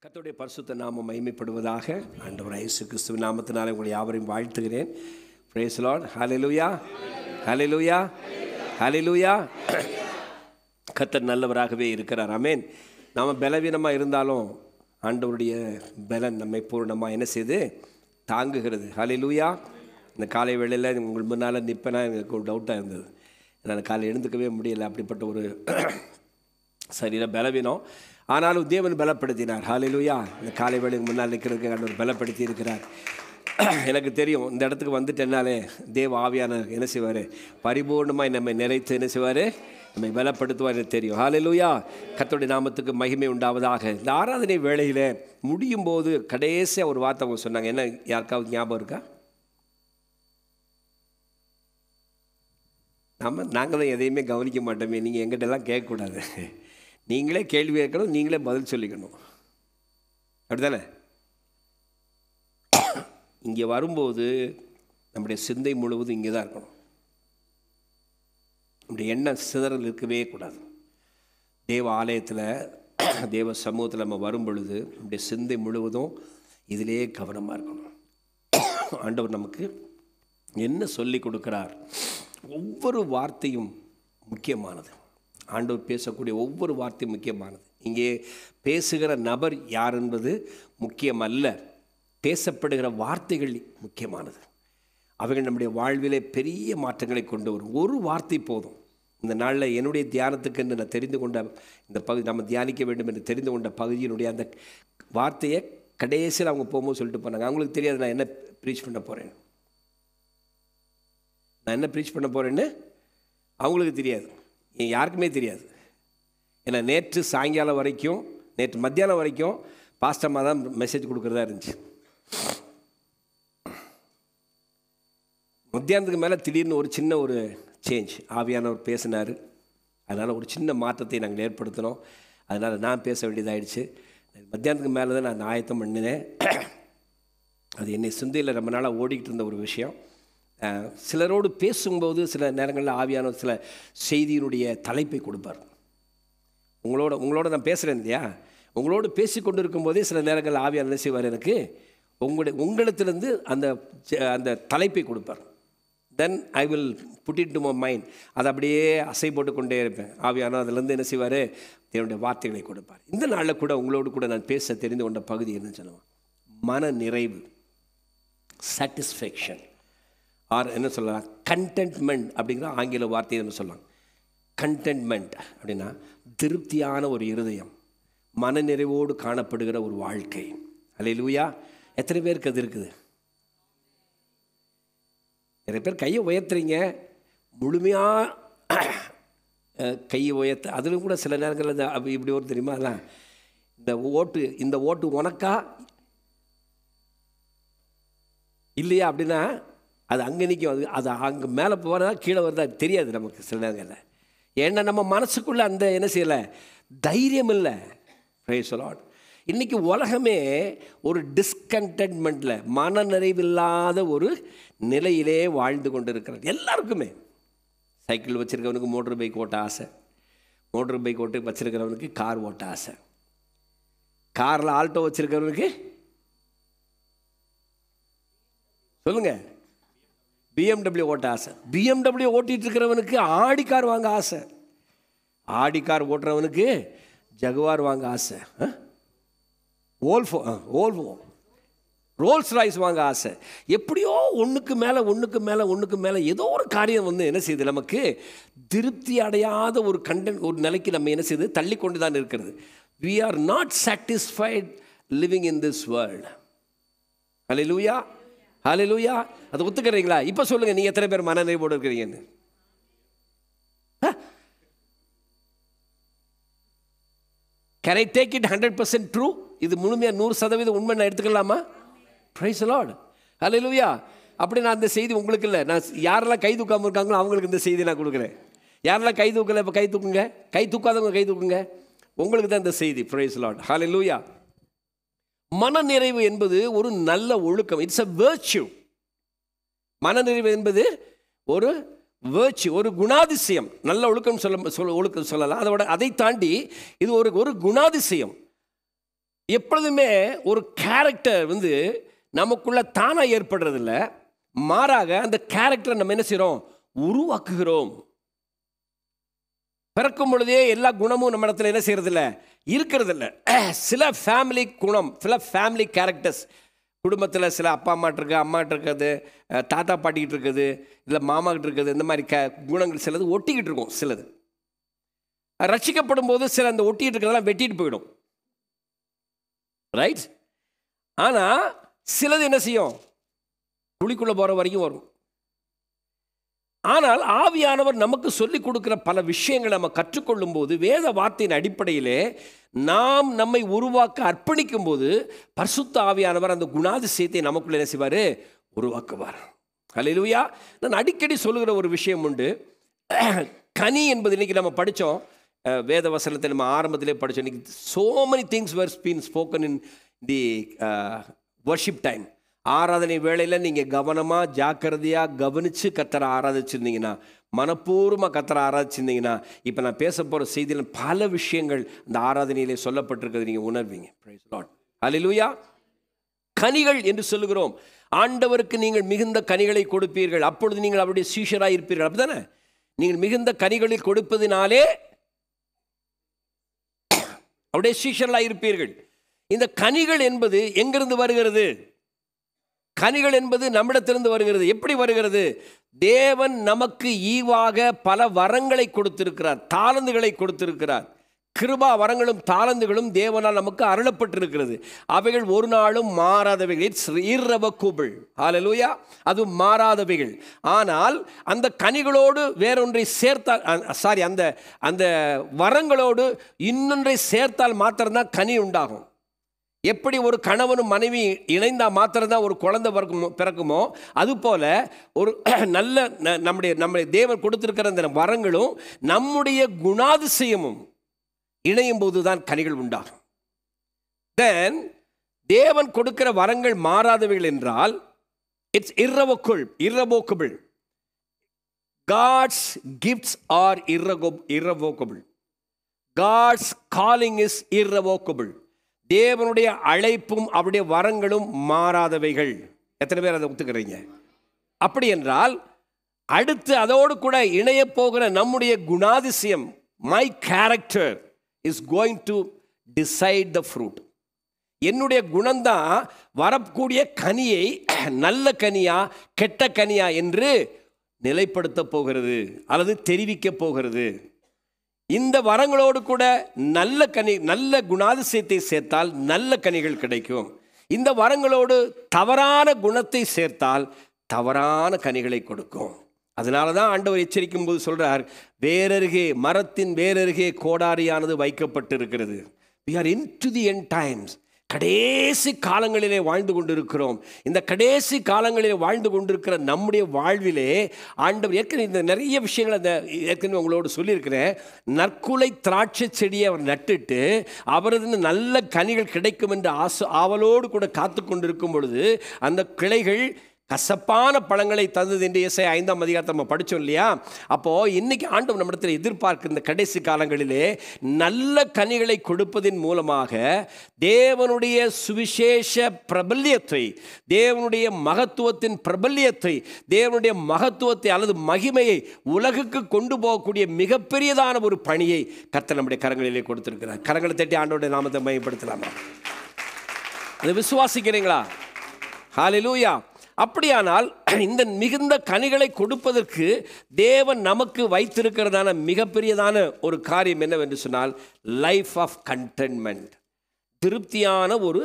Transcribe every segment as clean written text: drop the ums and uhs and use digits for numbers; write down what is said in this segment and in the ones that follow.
கர்த்தருடைய பரிசுத்த நாமம் மகிமைப்படுவதாக. ஆண்டவர் இயேசு கிறிஸ்துவின் நாமத்தினாலே உங்களை யாவரையும் வாழ்த்துகிறேன். Praise the lord. Hallelujah, hallelujah, hallelujah. கர்த்தர் நல்லவராகவே இருக்கிறார். ஆமென். நாம் பலவீனமாக இருந்தாலும் ஆண்டவருடைய பலன் நம்மை பூர்ணமாக என்ன செய்து தாங்குகிறது. ஹல்லேலூயா. இந்த காலை வேளையில் உங்கள் முன்னால் நிற்பேனா எனக்கு ஒரு டவுட்டாக இருந்தது. என்னால் காலை எழுந்துக்கவே முடியலை. அப்படிப்பட்ட ஒரு சரீர பலவீனம். ஆனாலும் தேவன் பலப்படுத்தினார். ஹல்லேலூயா. இந்த காலை வேளைக்கு முன்னால் நிற்கிறதுக்கு ஆண்டவர் பலப்படுத்தி இருக்கிறார். எனக்கு தெரியும், இந்த இடத்துக்கு வந்துட்டேன்னாலே தேவ ஆவியானவர் என்ன செய்வார், பரிபூர்ணமாக நம்மை நிறைத்து என்ன செய்வார், நம்மை பலப்படுத்துவார். எனக்கு தெரியும். ஹல்லேலூயா. கர்த்தருடைய நாமத்துக்கு மகிமை உண்டாவதாக. இந்த ஆராதனை வேளையில் முடியும் போது கடைசியாக ஒரு வார்த்தை அவங்க சொன்னாங்க. என்ன, யாருக்காவது ஞாபகம் இருக்கா? நாங்கள் தான் எதையுமே கவனிக்க மாட்டோமே. நீங்கள் எங்கிட்டெல்லாம் கேட்கக்கூடாது. நீங்களே கேள்வி கேட்கணும், நீங்களே பதில் சொல்லிக்கணும். அப்படி தானே? இங்கே வரும்போது நம்முடைய சிந்தை முழுவதும் இங்கே தான் இருக்கணும். நம்முடைய எண்ணம் சிதறல் இருக்கவே கூடாது. தேவ ஆலயத்தில் தேவ சமூகத்தில் நம்ம வரும் பொழுது நம்முடைய சிந்தை முழுவதும் இதிலே கவனமாக இருக்கணும். ஆண்டவர் நமக்கு என்ன சொல்லி கொடுக்கிறார், ஒவ்வொரு வார்த்தையும் முக்கியமானது. ஆண்டவர் பேசக்கூடிய ஒவ்வொரு வார்த்தையும் முக்கியமானது. இங்கே பேசுகிற நபர் யார் என்பது முக்கியமல்ல, பேசப்படுகிற வார்த்தைகள் முக்கியமானது. அவைகள் நம்முடைய வாழ்விலே பெரிய மாற்றங்களை கொண்டு வரும். ஒரு வார்த்தை போதும். இந்த நாளில் என்னுடைய தியானத்துக்கு என்று நான் தெரிந்து கொண்ட இந்த பகுதி, நம்ம தியானிக்க வேண்டும் என்று தெரிந்து கொண்ட பகுதியினுடைய அந்த வார்த்தையை கடைசியில் அவங்க போகும்போது சொல்லிட்டு போனாங்க. அவங்களுக்கு தெரியாது நான் என்ன ப்ரீச் பண்ண போகிறேன், நான் என்ன ப்ரீச் பண்ண போகிறேன்னு அவங்களுக்கு தெரியாது, யாருக்குமே தெரியாது. ஏன்னா நேற்று சாயங்காலம் வரைக்கும், நேற்று மத்தியானம் வரைக்கும் பாஸ்டமாக தான் மெசேஜ் கொடுக்குறதா இருந்துச்சு. மத்தியானத்துக்கு மேலே திடீர்னு ஒரு சின்ன ஒரு சேஞ்ச், ஆவியானவர் பேசினார். அதனால் ஒரு சின்ன மாற்றத்தை நாங்கள் ஏற்படுத்தினோம். அதனால் நான் பேச வேண்டியதாகிடுச்சு. மத்தியானத்துக்கு மேலே தான் நான் ஆயத்தம் பண்ணினேன். அது என்னை சிந்தையில் ரொம்ப நாளாக ஓடிக்கிட்டு இருந்த ஒரு விஷயம். சிலரோடு பேசும்போது சில நேரங்களில் ஆவியான சில செய்தியினுடைய தலைப்பை கொடுப்பார். உங்களோட நான் பேசுகிறேன் இல்லையா, உங்களோடு பேசி கொண்டு இருக்கும்போதே சில நேரங்களில் ஆவியான என்ன செய்வார், எனக்கு உங்களிடத்திலிருந்து அந்த தலைப்பை கொடுப்பார். Then I will put it to my mind. அதை அப்படியே அசை போட்டு கொண்டே இருப்பேன். ஆவியான அதிலேருந்து என்ன செய்வார், என்னுடைய வார்த்தைகளை கொடுப்பார். இந்த நாளில் கூட உங்களோடு கூட நான் பேச தெரிந்து கொண்ட பகுதி என்ன சொல்லுவேன், மன நிறைவு, சாட்டிஸ்ஃபேக்ஷன், ஆர் என்ன சொல்லலாம், கண்டென்ட்மெண்ட் அப்படிங்கிற ஆங்கில வார்த்தை என்ன சொல்லலாம். கண்டென்ட்மெண்ட் அப்படின்னா திருப்தியான ஒரு இருதயம், மனநிறைவோடு காணப்படுகிற ஒரு வாழ்க்கை. அல்லேலூயா. எத்தனை பேருக்கு அது இருக்குது? நிறைய பேர் கையை உயர்த்துறீங்க, முழுமையாக கையை உயர்த்த, அதிலும் கூட சில நேரங்களில் இப்படி ஒரு தெரியுமா, அதான் இந்த ஓட்டு உனக்கா இல்லையா அப்படின்னா அது அங்கே நிற்கும். அது அங்கே மேலே போகிறதா கீழே வருதா தெரியாது நமக்கு சில நேரங்களில். ஏன்னா நம்ம மனசுக்குள்ளே அந்த என்ன செய்யலை, தைரியம் இல்லை. Price the Lord. இன்றைக்கி உலகமே ஒரு டிஸ்கண்டென்ட்மெண்ட்டில், மன நிறைவில்லாத ஒரு நிலையிலே வாழ்ந்து கொண்டு இருக்கிறது. எல்லாருக்குமே சைக்கிள் வச்சுருக்கவனுக்கு மோட்டர் பைக் ஓட்ட ஆசை, மோட்டர் பைக் ஓட்டு வச்சுருக்கிறவனுக்கு கார் ஓட்ட ஆசை, காரில் ஆல்டோ வச்சுருக்கிறவனுக்கு சொல்லுங்கள் BMW ஓட்ட ஆசை, BMW ஓட்டிகிட்டு இருக்கிறவனுக்கு ஆடி கார் வாங்க ஆசை, ஆடி கார் ஓட்டுறவனுக்கு ஜகுவார் வாங்க ஆசை, ஓல்வோ ரோல்ஸ் ராய்ஸ் வாங்க ஆசை. எப்படியோ ஒன்றுக்கு மேலே ஏதோ ஒரு காரியம் வந்து என்ன செய்யுது, நமக்கு திருப்தி அடையாத ஒரு நிலைக்கு நம்ம என்ன செய்யுது, தள்ளி கொண்டு தான் இருக்கிறது. We are not satisfied living in this world. Hallelujah. ஹல்லேலூயா. அதை ஒத்துக்கிறீங்களா? இப்போ சொல்லுங்கள், நீங்கள் எத்தனை பேர் மனநிறைவோடு இருக்கிறீங்கன்னு? Can I take it 100% true? இது முழுமையாக 100% உண்மை நான் எடுத்துக்கலாமா? Praise the lord. ஹல்லேலூயா. அப்படி நான் அந்த செய்தி உங்களுக்கு இல்லை, நான் யாரெல்லாம் கை தூக்காமல் இருக்காங்களோ அவங்களுக்கு இந்த செய்தி நான் கொடுக்குறேன். யாரெல்லாம் கை தூக்கலை இப்போ கை தூக்குங்க, கை தூக்காதவங்க கை தூக்குங்க, உங்களுக்கு தான் இந்த செய்தி. Praise the lord. ஹல்லேலூயா. மனநிறைவு என்பது ஒரு நல்ல ஒழுக்கம். It's a virtue. மனநிறைவு என்பது ஒரு வேர்ச்சி, ஒரு குணாதிசயம். நல்ல ஒழுக்கம் ஒழுக்கம் சொல்லலாம். அதை தாண்டி இது ஒரு குணாதிசயம். எப்பொழுதுமே ஒரு கேரக்டர் வந்து நமக்குள்ள தானாக ஏற்படுறதில்ல, மாறாக அந்த கேரக்டரை நம்ம என்ன செய்கிறோம்? உருவாக்குகிறோம். பிறக்கும் பொழுதே எல்லா குணமும் நம்ம இடத்துல என்ன செய்யறதில்ல, இருக்கிறதில்ல. சில ஃபேமிலி குணம், சில ஃபேமிலி கேரக்டர்ஸ், குடும்பத்தில் சில அப்பா அம்மாட்ட இருக்குது, அம்மாட்ட இருக்கிறது, தாத்தா பாட்டிக்கிட்டு இருக்குது, இல்லை மாமாக்கிட்ட இருக்குது, இந்த மாதிரி குணங்கள் சிலது ஒட்டிக்கிட்டு இருக்கும். சிலது ரட்சிக்கப்படும் போது சில அந்த ஒட்டிக்கிட்டு இருக்கிறதெல்லாம் வெட்டிட்டு போயிடும், ரைட்? ஆனால் சிலது என்ன செய்யும்? குழிக்குள்ளே போகிற வரைக்கும் வரும். ஆனால் ஆவியானவர் நமக்கு சொல்லிக் கொடுக்கிற பல விஷயங்களை நம்ம கற்றுக்கொள்ளும் போது, வேத வார்த்தையின் அடிப்படையிலே நாம் நம்மை உருவாக்க அர்ப்பணிக்கும் போது, பரிசுத்த ஆவியானவர் அந்த குணாதிசயத்தை நமக்குள்ள என்ன செய்வார்? உருவாக்குவார். ஹல்லேலூயா. நான் அடிக்கடி சொல்லுகிற ஒரு விஷயம் உண்டு. கனி என்பது இன்றைக்கி நம்ம படித்தோம், வேத வசனத்தை நம்ம ஆரம்பத்திலே படித்தோம். இன்றைக்கி so many things were been spoken in the worship time. ஆராதனை வேளையில் நீங்கள் கவனமாக ஜாக்கிரதையாக கவனித்து கர்த்தரை ஆராதிச்சிருந்தீங்கன்னா, மனப்பூர்வமாக கர்த்தரை ஆராதிச்சிருந்தீங்கன்னா, இப்போ நான் பேச போகிற செய்தியில் பல விஷயங்கள் இந்த ஆராதனையிலே சொல்லப்பட்டிருக்கிறது நீங்கள் உணர்வீங்க. Price the lord. ஹல்லேலூயா. கனிகள் என்று சொல்லுகிறோம். ஆண்டவருக்கு நீங்கள் மிகுந்த கனிகளை கொடுப்பீர்கள், அப்பொழுது நீங்கள் அவருடைய சீஷராக இருப்பீர்கள். அப்படி தானே? நீங்கள் மிகுந்த கனிகளை கொடுப்பதினாலே அவருடைய சீஷர்களாக இருப்பீர்கள். இந்த கனிகள் என்பது எங்கிருந்து வருகிறது? கனிகள் என்பது நம்மிடத்திலிருந்து வருகிறது. எப்படி வருகிறது? தேவன் நமக்கு ஈவாக பல வரங்களை கொடுத்திருக்கிறார், தாளந்துகளை கொடுத்திருக்கிறார். கிருபா வரங்களும் தாளந்துகளும் தேவனால் நமக்கு அருளப்பட்டிருக்கிறது. அவைகள் ஒரு நாளும் மாறாதவைகள். It's irrevocable. ஹல்லேலூயா. அது மாறாதவைகள். ஆனால் அந்த கனிகளோடு வேறொன்றை சேர்த்தால், அந்த வரங்களோடு இன்னொன்றை சேர்த்தால் மாத்திரம்தான் கனி உண்டாகும். எப்படி ஒரு கணவனும் மனைவி இணைந்தால் மாத்திரம்தான் ஒரு குழந்தை பிறக்குமோ, அதுபோல் ஒரு நல்ல நம்முடைய தேவன் கொடுத்திருக்கிற அந்த வரங்களும் நம்முடைய குணாதிசயமும் இணையும் போது தான் கனிகள் உண்டாகும். தென் தேவன் கொடுக்கிற வரங்கள் மாறாதவைகள் என்றால் it's irrevocable. God's gifts are irrevocable. God's calling is irrevocable. தேவனுடைய அழைப்பும் அவருடைய வரங்களும் மாறாதவைகள். எத்தனை பேர் அதை ஒத்துக்கிறீங்க? அப்படி என்றால் அடுத்து அதோடு கூட இணைய போகிற நம்முடைய குணாதிசயம், my character is going to decide the fruit. என்னுடைய குணம்தான் வரக்கூடிய கனியை நல்ல கனியா கெட்ட கனியா என்று நிலைப்படுத்த போகிறது அல்லது தெரிவிக்க போகிறது. இந்த வரங்களோடு கூட நல்ல குணாதிசயத்தை சேர்த்தால் நல்ல கனிகள் கிடைக்கும். இந்த வரங்களோடு தவறான குணத்தை சேர்த்தால் தவறான கனிகளை கொடுக்கும். அதனால தான் ஆண்டவர் எச்சரிக்கும் போது சொல்றார், வேரருகே, மரத்தின் வேரருகே கோடாரியானது வைக்கப்பட்டிருக்கிறது. we are into the end times. கடைசி காலங்களிலே வாழ்ந்து கொண்டிருக்கிறோம். இந்த கடைசி காலங்களிலே வாழ்ந்து கொண்டிருக்கிற நம்முடைய வாழ்விலே ஆண்டவர் ஏற்கனவே இந்த நிறைய விஷயங்களை ஏற்கனவே உங்களோடு சொல்லியிருக்கிறேன். நற்குலை திராட்சை செடியை அவர் நட்டுட்டு அவரது நல்ல கனிகள் கிடைக்கும் என்று ஆவலோடு கூட காத்து கொண்டிருக்கும் பொழுது அந்த கிளைகள் கசப்பான பழங்களை தந்தது என்று ஏசாயா 5ஆம் அதிகாரத்தை நம்ம படித்தோம் இல்லையா? அப்போது இன்றைக்கி ஆண்டவர் நம்மிடத்தில் எதிர்பார்க்கிற இந்த கடைசி காலங்களிலே நல்ல கனிகளை கொடுப்பதின் மூலமாக தேவனுடைய சுவிசேஷ பிரபல்யத்தை, தேவனுடைய மகத்துவத்தின் பிரபல்யத்தை, தேவனுடைய மகத்துவத்தை அல்லது மகிமையை உலகுக்கு கொண்டு போகக்கூடிய மிகப்பெரியதான ஒரு பணியை கர்த்தர் நம்முடைய கரங்களிலே கொடுத்திருக்கிறார். கரங்களை தட்டி ஆண்டவருடைய நாமத்தை மையப்படுத்தலாமா? அதை விசுவாசிக்கிறீங்களா? ஹல்லேலூயா. அப்படியானால் இந்த மிகுந்த கனிகளை கொடுப்பதற்கு தேவன் நமக்கு வைத்திருக்கிறதான மிகப்பெரியதான ஒரு காரியம் என்னவென்று சொன்னால் லைஃப் ஆஃப் கண்டென்ட்மெண்ட், திருப்தியான ஒரு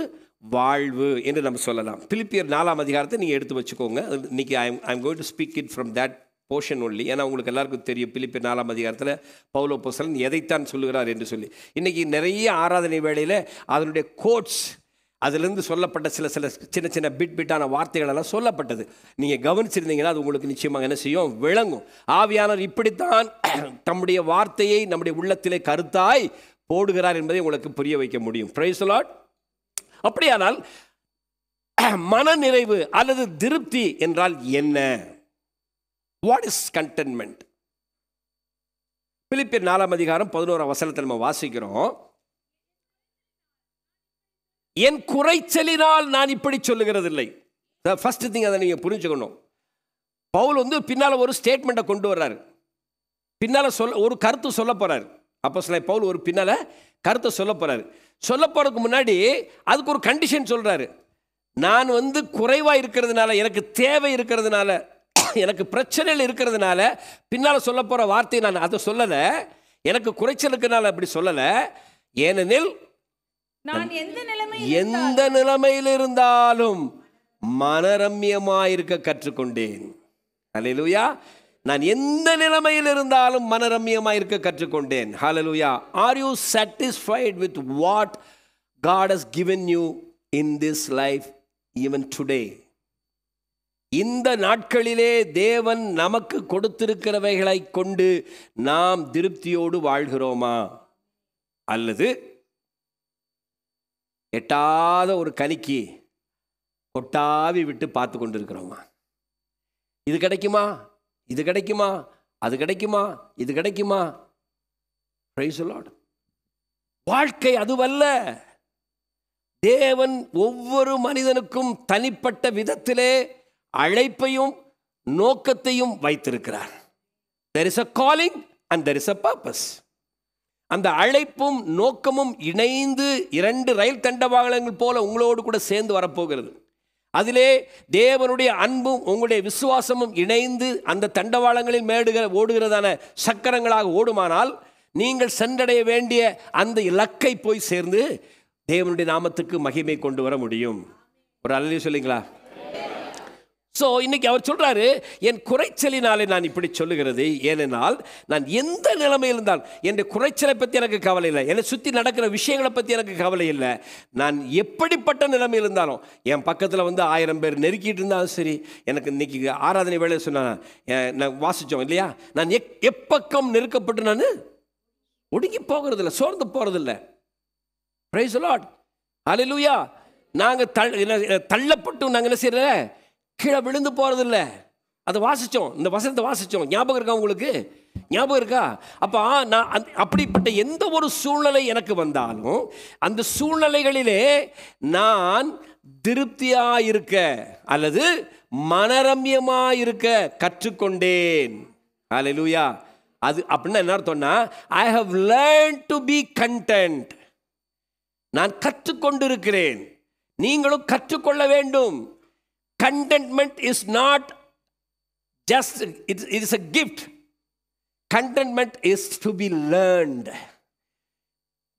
வாழ்வு என்று நம்ம சொல்லலாம். பிலிப்பியர் 4ஆம் அதிகாரத்தை நீங்கள் எடுத்து வச்சுக்கோங்க. இன்னைக்கு I am going to speak it from that portion only. ஏன்னா உங்களுக்கு எல்லாருக்கும் தெரியும் பிலிப்பியர் 4ஆம் அதிகாரத்தில் பவுல் அப்போஸ்தலன் எதைத்தான் சொல்லுகிறார் என்று சொல்லி. இன்றைக்கி நிறைய ஆராதனை வேளையில் அதனுடைய கோட்ஸ், அதிலிருந்து சொல்லப்பட்ட சில சின்ன சின்ன பிட்டான வார்த்தைகள் எல்லாம் சொல்லப்பட்டது. நீங்கள் கவனிச்சிருந்தீங்கன்னா அது உங்களுக்கு நிச்சயமாக என்ன செய்யும்? விளங்கும். ஆவியானவர் இப்படித்தான் தம்முடைய வார்த்தையை நம்முடைய உள்ளத்திலே கருத்தாய் போடுகிறார் என்பதை உங்களுக்கு புரிய வைக்க முடியும். Price the Lord. அப்படியானால் மன நிறைவு அல்லது திருப்தி என்றால் என்ன? What is contentment? பிலிப்பியர் 4ஆம் அதிகாரம் 11ஆம் வசனத்தில் நம்ம வாசிக்கிறோம். என் குறைச்சலினால் நான் இப்படி சொல்லுகிறதில்லை. ஃபர்ஸ்ட் திங் அதை நீங்கள் புரிஞ்சுக்கணும். பவுல் பின்னால் ஒரு ஸ்டேட்மெண்ட்டை கொண்டு வர்றாரு, பின்னால் ஒரு கருத்து சொல்ல போகிறார். அப்போஸ்தலனாகிய பவுல் ஒரு பின்னால் கருத்தை சொல்ல போகிறாரு. சொல்ல போகிறதுக்கு முன்னாடி அதுக்கு ஒரு கண்டிஷன் சொல்கிறாரு. நான் குறைவாக இருக்கிறதுனால, எனக்கு தேவை இருக்கிறதுனால, எனக்கு பிரச்சனைகள் இருக்கிறதுனால பின்னால் சொல்ல போகிற வார்த்தையை நான் அதை சொல்லலை, எனக்கு குறைச்சல் இருக்கிறதுனால அப்படி சொல்லலை. ஏனெனில் நான் எந்த நிலைமையில் இருந்தாலும் மனரம்யமாயிருக்க கற்றுக்கொண்டேன். அல்லேலூயா. நான் எந்த நிலைமையில் இருந்தாலும் மனரம்யமாயிருக்க கற்றுக்கொண்டேன். Hallelujah. Are you satisfied with what God has given you in this life even today? இந்த நாட்களிலே தேவன் நமக்கு கொடுத்திருக்கிறவைகளை கொண்டு நாம் திருப்தியோடு வாழ்கிறோமா, அல்லது எட்டாத ஒரு கனிக்கு கொட்டாவி விட்டு பார்த்து கொண்டு இருக்கிறோமா? இது கிடைக்குமா, இது கிடைக்குமா, அது கிடைக்குமா, இது கிடைக்குமா? Praise the Lord. வாழ்க்கை அதுவல்ல. தேவன் ஒவ்வொரு மனிதனுக்கும் தனிப்பட்ட விதத்திலே அழைப்பையும் நோக்கத்தையும் வைத்திருக்கிறார். There is a calling and there is a purpose. அந்த அழைப்பும் நோக்கமும் இணைந்து இரண்டு ரயில் தண்டவாளங்கள் போல உங்களோடு கூட சேர்ந்து வரப்போகிறது. அதிலே தேவனுடைய அன்பும் உங்களுடைய விசுவாசமும் இணைந்து அந்த தண்டவாளங்களில் ஓடுகிறதான சக்கரங்களாக ஓடுமானால் நீங்கள் சென்றடைய வேண்டிய அந்த இலக்கை போய் சேர்ந்து தேவனுடைய நாமத்துக்கு மகிமை கொண்டு வர முடியும். ஒரு அல்லேலூயா சொல்லுங்களா? ஸோ இன்னைக்கு அவர் சொல்றாரு, என் குறைச்சலினாலே நான் இப்படி சொல்லுகிறது. ஏனென்றால் நான் எந்த நிலைமையில் இருந்தால் என் குறைச்சலை பற்றி எனக்கு கவலை இல்லை, என்னை சுற்றி நடக்கிற விஷயங்களை பற்றி எனக்கு கவலை இல்லை. நான் எப்படிப்பட்ட நிலைமையில் இருந்தாலும், என் பக்கத்தில் 1000 பேர் நெருக்கிட்டு இருந்தாலும் சரி, எனக்கு இன்னைக்கு ஆராதனை வேலை நான் வாசித்தோம் இல்லையா, நான் எப்பக்கம் நெருக்கப்பட்டு நான் ஒடுங்கி போகிறதில்ல, சோர்ந்து போகிறதில்ல. Praise the Lord. Hallelujah. நாங்கள் தள்ளப்பட்டு நாங்கள் என்ன செய்யற, கீழே விழுந்து போகிறதில்ல. அதை வாசித்தோம், இந்த வசனத்தை வாசித்தோம். ஞாபகம் இருக்கா உங்களுக்கு? ஞாபகம் இருக்கா? அப்போ நான் அப்படிப்பட்ட எந்த ஒரு சூழ்நிலை எனக்கு வந்தாலும் அந்த சூழ்நிலைகளிலே நான் திருப்தியாக இருக்க அல்லது மனரம்யமாக இருக்க கற்றுக்கொண்டேன். ஹல்லேலூயா. அது அப்படின்னா என்ன அர்த்தம்னா, I have learned to be content. நான் கற்றுக்கொண்டிருக்கிறேன், நீங்களும் கற்றுக்கொள்ள வேண்டும். Contentment is not just, it is a gift. Contentment is to be learned.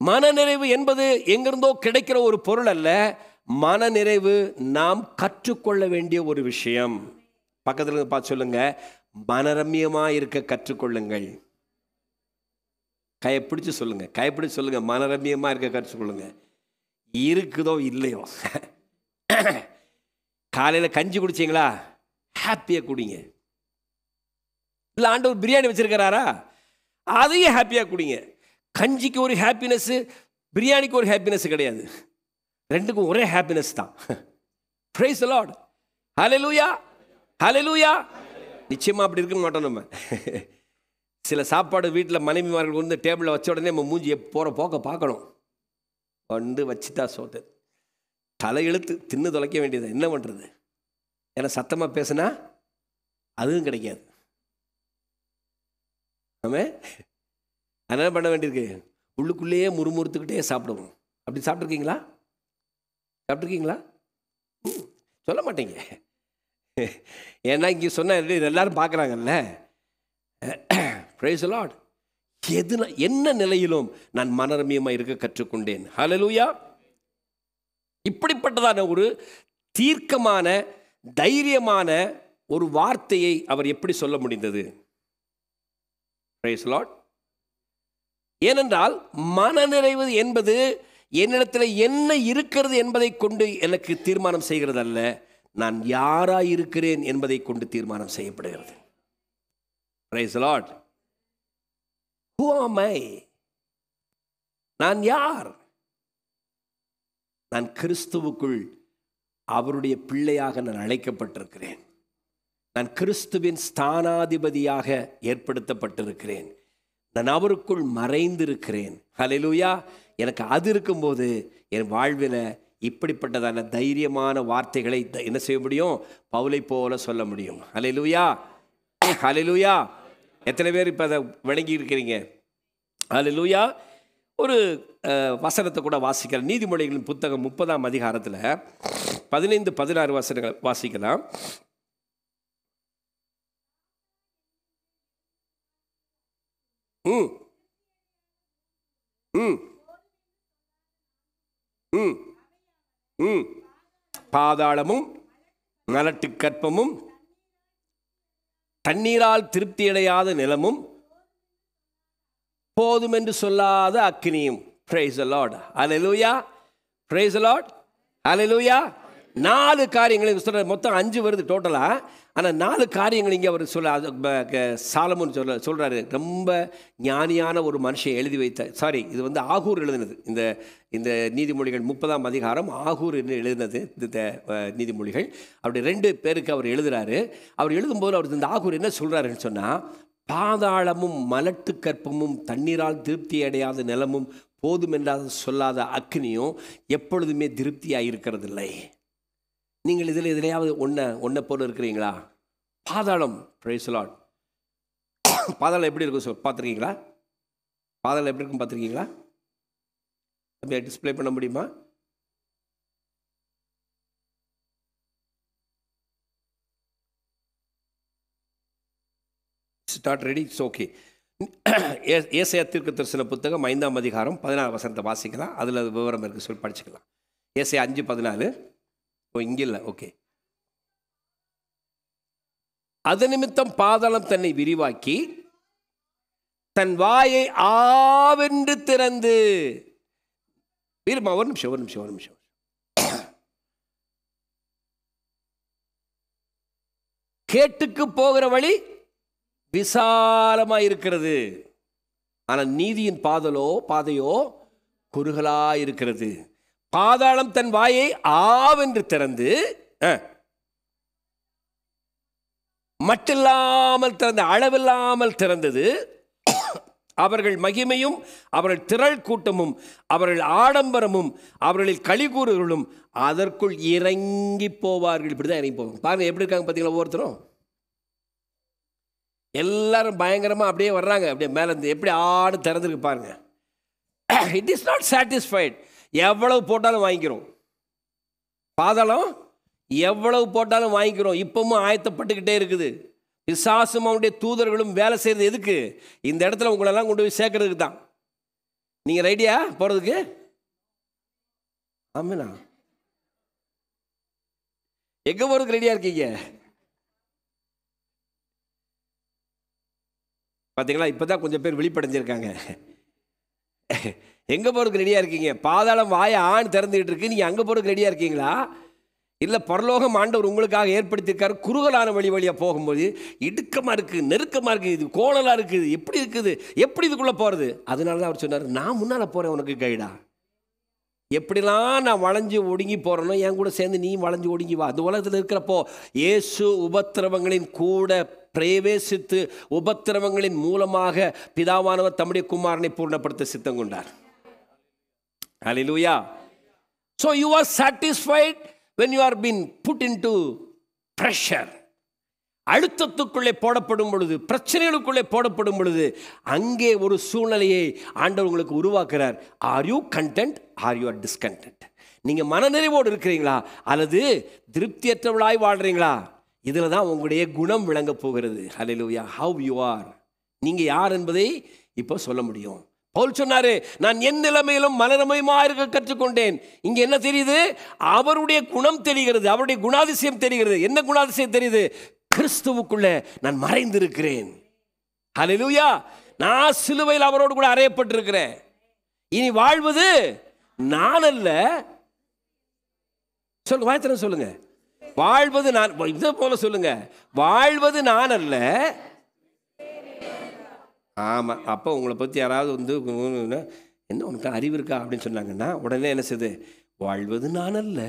மனநிறைவு என்பது எங்கிருந்தோ கிடைக்கிற ஒரு பொருள் அல்ல. மனநிறைவு நாம் கற்றுக்கொள்ள வேண்டிய ஒரு விஷயம். பக்கத்தில் பார்த்து சொல்லுங்க, மனரம்யமாக இருக்க கற்றுக்கொள்ளுங்கள். கையை பிடிச்சி சொல்லுங்க, கையை பிடிச்சி சொல்லுங்க, மனரம்யமாக இருக்க கற்றுக்கொள்ளுங்க. இருக்குதோ இல்லையோ, காலையில் கஞ்சி குடிச்சிங்களா, ஹாப்பியாக குடிங்க. இல்லை ஆண்டவர் பிரியாணி வச்சுருக்கிறாரா, அதையும் ஹாப்பியாக குடிங்க. கஞ்சிக்கு ஒரு ஹாப்பினஸ்ஸு, பிரியாணிக்கு ஒரு ஹாப்பினஸ் கிடையாது. ரெண்டுக்கும் ஒரே ஹாப்பினஸ் தான். Praise the Lord. Hallelujah. Hallelujah. நிச்சயமாக அப்படி இருக்க மாட்டோம் நம்ம. சில சாப்பாடு வீட்டில் மனைவிமார்கள் டேபிளில் வச்ச உடனே நம்ம மூஞ்சி போகிற போக்க பார்க்கணும். வச்சுட்டா சோத்து தலையெழுத்து தின்னு தொலைக்க வேண்டியது. என்ன பண்ணுறது? ஏன்னா சத்தமாக பேசுனா அதுவும் கிடைக்காது. ஆமே, அதனால் பண்ண வேண்டியிருக்கு, உள்ளுக்குள்ளேயே முறுமுறுத்துக்கிட்டே சாப்பிடுவோம். அப்படி சாப்பிட்ருக்கீங்களா? சாப்பிட்ருக்கீங்களா? சொல்ல மாட்டீங்க. ஏன்னா இங்கே சொன்ன எல்லாரும் பார்க்குறாங்கல்ல. Praise the Lord. என்ன நிலையிலும் நான் மனரம்யமாக இருக்க கற்றுக்கொண்டேன். ஹல்லேலூயா. இப்படிப்பட்டதான ஒரு தீர்க்கமான தைரியமான ஒரு வார்த்தையை அவர் எப்படி சொல்ல முடிந்தது? Praise the Lord. ஏனென்றால் மனநிறைவு என்பது என்னிடத்தில் என்ன இருக்கிறது என்பதை கொண்டு எனக்கு தீர்மானம் செய்கிறது அல்ல, நான் யாராக இருக்கிறேன் என்பதை கொண்டு தீர்மானம் செய்யப்படுகிறது. Praise the Lord. Who am I? நான் யார்? நான் கிறிஸ்துவுக்குள் அவருடைய பிள்ளையாக நான் அழைக்கப்பட்டிருக்கிறேன். நான் கிறிஸ்துவின் ஸ்தானாதிபதியாக ஏற்படுத்தப்பட்டிருக்கிறேன். நான் அவருக்குள் மறைந்திருக்கிறேன். ஹல்லேலூயா. எனக்கு அது இருக்கும்போது என் வாழ்வில் இப்படிப்பட்டதான தைரியமான வார்த்தைகளை என்ன செய்ய முடியும்? பவுலை போல சொல்ல முடியும். ஹல்லேலூயா, ஹல்லேலூயா. எத்தனை பேர் இப்போ அதை விளங்கி இருக்கிறீங்க? ஹல்லேலூயா. ஒரு வசனத்தை கூட வாசிக்கலாம். நீதிமொழிகளின் புத்தகம் 30ஆம் அதிகாரத்தில் 15-16 வசனங்கள் வாசிக்கலாம். ம் ம் ம் ம் பாதாளமும் மலட்டு கற்பமும் தண்ணீரால் திருப்தியடையாத நிலமும் போதும் என்று சொல்லாத அக்கினியும். Praise the lord. Hallelujah, praise the lord, hallelujah. 4 காரியங்களை சொல்ற, மொத்தம் 5 வருது டோட்டலா. ஆனால் 4 காரியங்கள் இங்கே அவர் சாலமோன் சொல்றாரு. ரொம்ப ஞானியான ஒரு மனுஷன் எழுதி வைத்த, இது வந்து ஆகூர் எழுதினது. இந்த நீதிமொழிகள் 30ஆம் அதிகாரம் ஆகூர் எழுதினது இந்த நீதிமொழிகள். அப்படி 2 பேருக்கு அவர் எழுதுறாரு. அவர் எழுதும்போது அவர் இந்த ஆகூர் என்ன சொல்றாருன்னு சொன்னால், பாதாளமும் மலட்டு கற்பமும் தண்ணீரால் திருப்தி அடையாத நிலமும் போதும் என்றால் சொல்லாத அக்னியும் எப்பொழுதுமே திருப்தியாக இருக்கிறதில்லை. நீங்கள் இதில் எதிலையாவது ஒன்றை போல இருக்கிறீங்களா? பாதாளம், பிரைஸ் தி லார்ட். பாதாளம் எப்படி இருக்கும் பார்த்துருக்கீங்களா? பாதாளம் எப்படி இருக்கும் பார்த்துருக்கீங்களா? அப்படியே டிஸ்பிளே பண்ண முடியுமா? Start ready, it's okay. ஏசாயா தீர்க்கதரிசன புத்தகம் 5ஆம் அதிகாரம் 14 வசனத்தை வாசிக்கலாம். அதில் விவரம் இருக்குது, சொல்லி படிச்சுக்கலாம். ஏசாயா 5:14. இங்கே இல்லை, ஓகே. அது நிமித்தம் பாதாளம் தன்னை விரிவாக்கி தன் வாயை ஆவென்று திறந்து, ஒரு நிமிஷம். கேட்டுக்கு போகிற வழி விசாலமாக இருக்கிறது, ஆனால் நீதியின் பாதையோ குறுகலாக இருக்கிறது. பாதாளம் தன் வாயை ஆவென்று திறந்து மட்டில்லாமல் திறந்த, அளவில்லாமல் திறந்தது. அவர்கள் மகிமையும் அவர்கள் திரள் கூட்டமும் அவர்கள் ஆடம்பரமும் அவர்களில் களிகூறுகளும் அதற்குள் இறங்கி போவார்கள். இப்படிதான் இறங்கி போவாங்க. பாருங்க எப்படி இருக்காங்க பார்த்தீங்களா? ஒவ்வொருத்தரும் எல்லாரும் பயங்கரமாக அப்படியே வர்றாங்க. அப்படியே மேலே இருந்து எப்படி ஆடு திறந்துருக்கு பாருங்க. It is not satisfied. எவ்வளவு போட்டாலும் வாங்கிக்கிறோம். பாதாளம் எவ்வளவு போட்டாலும் வாங்கிக்கிறோம். இப்பவும் ஆயத்தப்பட்டுக்கிட்டே இருக்குது. பிசாசும் அவனுடைய தூதர்களும் வேலை செய்கிறது எதுக்கு? இந்த இடத்துல உங்களெல்லாம் கொண்டு போய் சேர்க்கறதுக்கு தான். நீங்கள் ரெடியா போகிறதுக்கு? ஆமாண்ணா, எங்கே போகிறதுக்கு ரெடியாக இருக்கீங்க? பார்த்தீங்களா, இப்போ தான் கொஞ்சம் பேர் விழிப்படைஞ்சிருக்காங்க. எங்கே போகிறதுக்கு ரெடியாக இருக்கீங்க? பாதாளம் வாயை ஆண் திறந்துக்கிட்டு இருக்கு, நீங்கள் அங்கே போகிறதுக்கு ரெடியாக இருக்கீங்களா? இல்லை, பரலோகம் ஆண்டவர் உங்களுக்காக ஏற்படுத்தியிருக்காரு. குறுகலான வழியாக போகும்போது இடுக்கமாக இருக்குது, நெருக்கமாக இருக்குது, இது கோணலாக இருக்குது, எப்படி இருக்குது, எப்படி இதுக்குள்ளே போகிறது? அதனால தான் அவர் சொன்னார், நான் முன்னால் போகிறேன் உனக்கு கைடா. எப்படிலாம் நான் வளைஞ்சு ஒடுங்கி போகிறேனோ என் கூட சேர்ந்து நீ வளைஞ்சு ஒடுங்கி வா. அந்த உலகத்தில் இருக்கிறப்போ இயேசு உபத்திரவங்களின் கூட பிரவேசித்து உபத்திரவங்களின் மூலமாக பிதாவானவர் தம்முடைய குமாரனை பூர்ணப்படுத்த சித்தம் கொண்டார். ஹல்லேலூயா. So you are satisfied when you are being put into pressure. அழுத்தத்துக்குள்ளே போடப்படும் பொழுது, பிரச்சனைகளுக்குள்ளே போடப்படும் பொழுது, அங்கே ஒரு சூழ்நிலையை ஆண்டவர் உங்களுக்கு உருவாக்குறார். Are you content? Are you are discontent? நீங்கள் மனநிறைவோடு இருக்கிறீங்களா அல்லது திருப்தியற்றவளாய் வாழ்கிறீங்களா? இதில் தான் உங்களுடைய குணம் விளங்க போகிறது. ஹல்லேலூயா. ஹவ் யூ ஆர், நீங்கள் யார் என்பதை இப்போ சொல்ல முடியும். பவுல் சொன்னாரு, நான் என் நிலைமையிலும் மனநிலைமையுமா இருக்க கற்றுக்கொண்டேன். இங்கே என்ன தெரியுது? அவருடைய குணம் தெரிகிறது, அவருடைய குணாதிசயம் தெரிகிறது. என்ன குணாதிசயம் தெரியுது? கிறிஸ்துவுக்குள்ளே நான் மறைந்திருக்கிறேன். ஹல்லேலூயா. நான் சிலுவையில் அவரோடு கூட அறையப்பட்டிருக்கிறேன். இனி வாழ்வது நான் அல்ல. சொல்லுங்க, வாய்த்திரம் சொல்லுங்க. வாழ்வது நான், இதை போல சொல்லுங்க, வாழ்வது நான் அல்ல. ஆமாம். அப்போ உங்களை பற்றி யாராவது வந்து என்ன உனக்கு அறிவு இருக்கா அப்படின்னு சொன்னாங்கன்னா உடனே என்ன செய்யுது? வாழ்வது நான் அல்ல.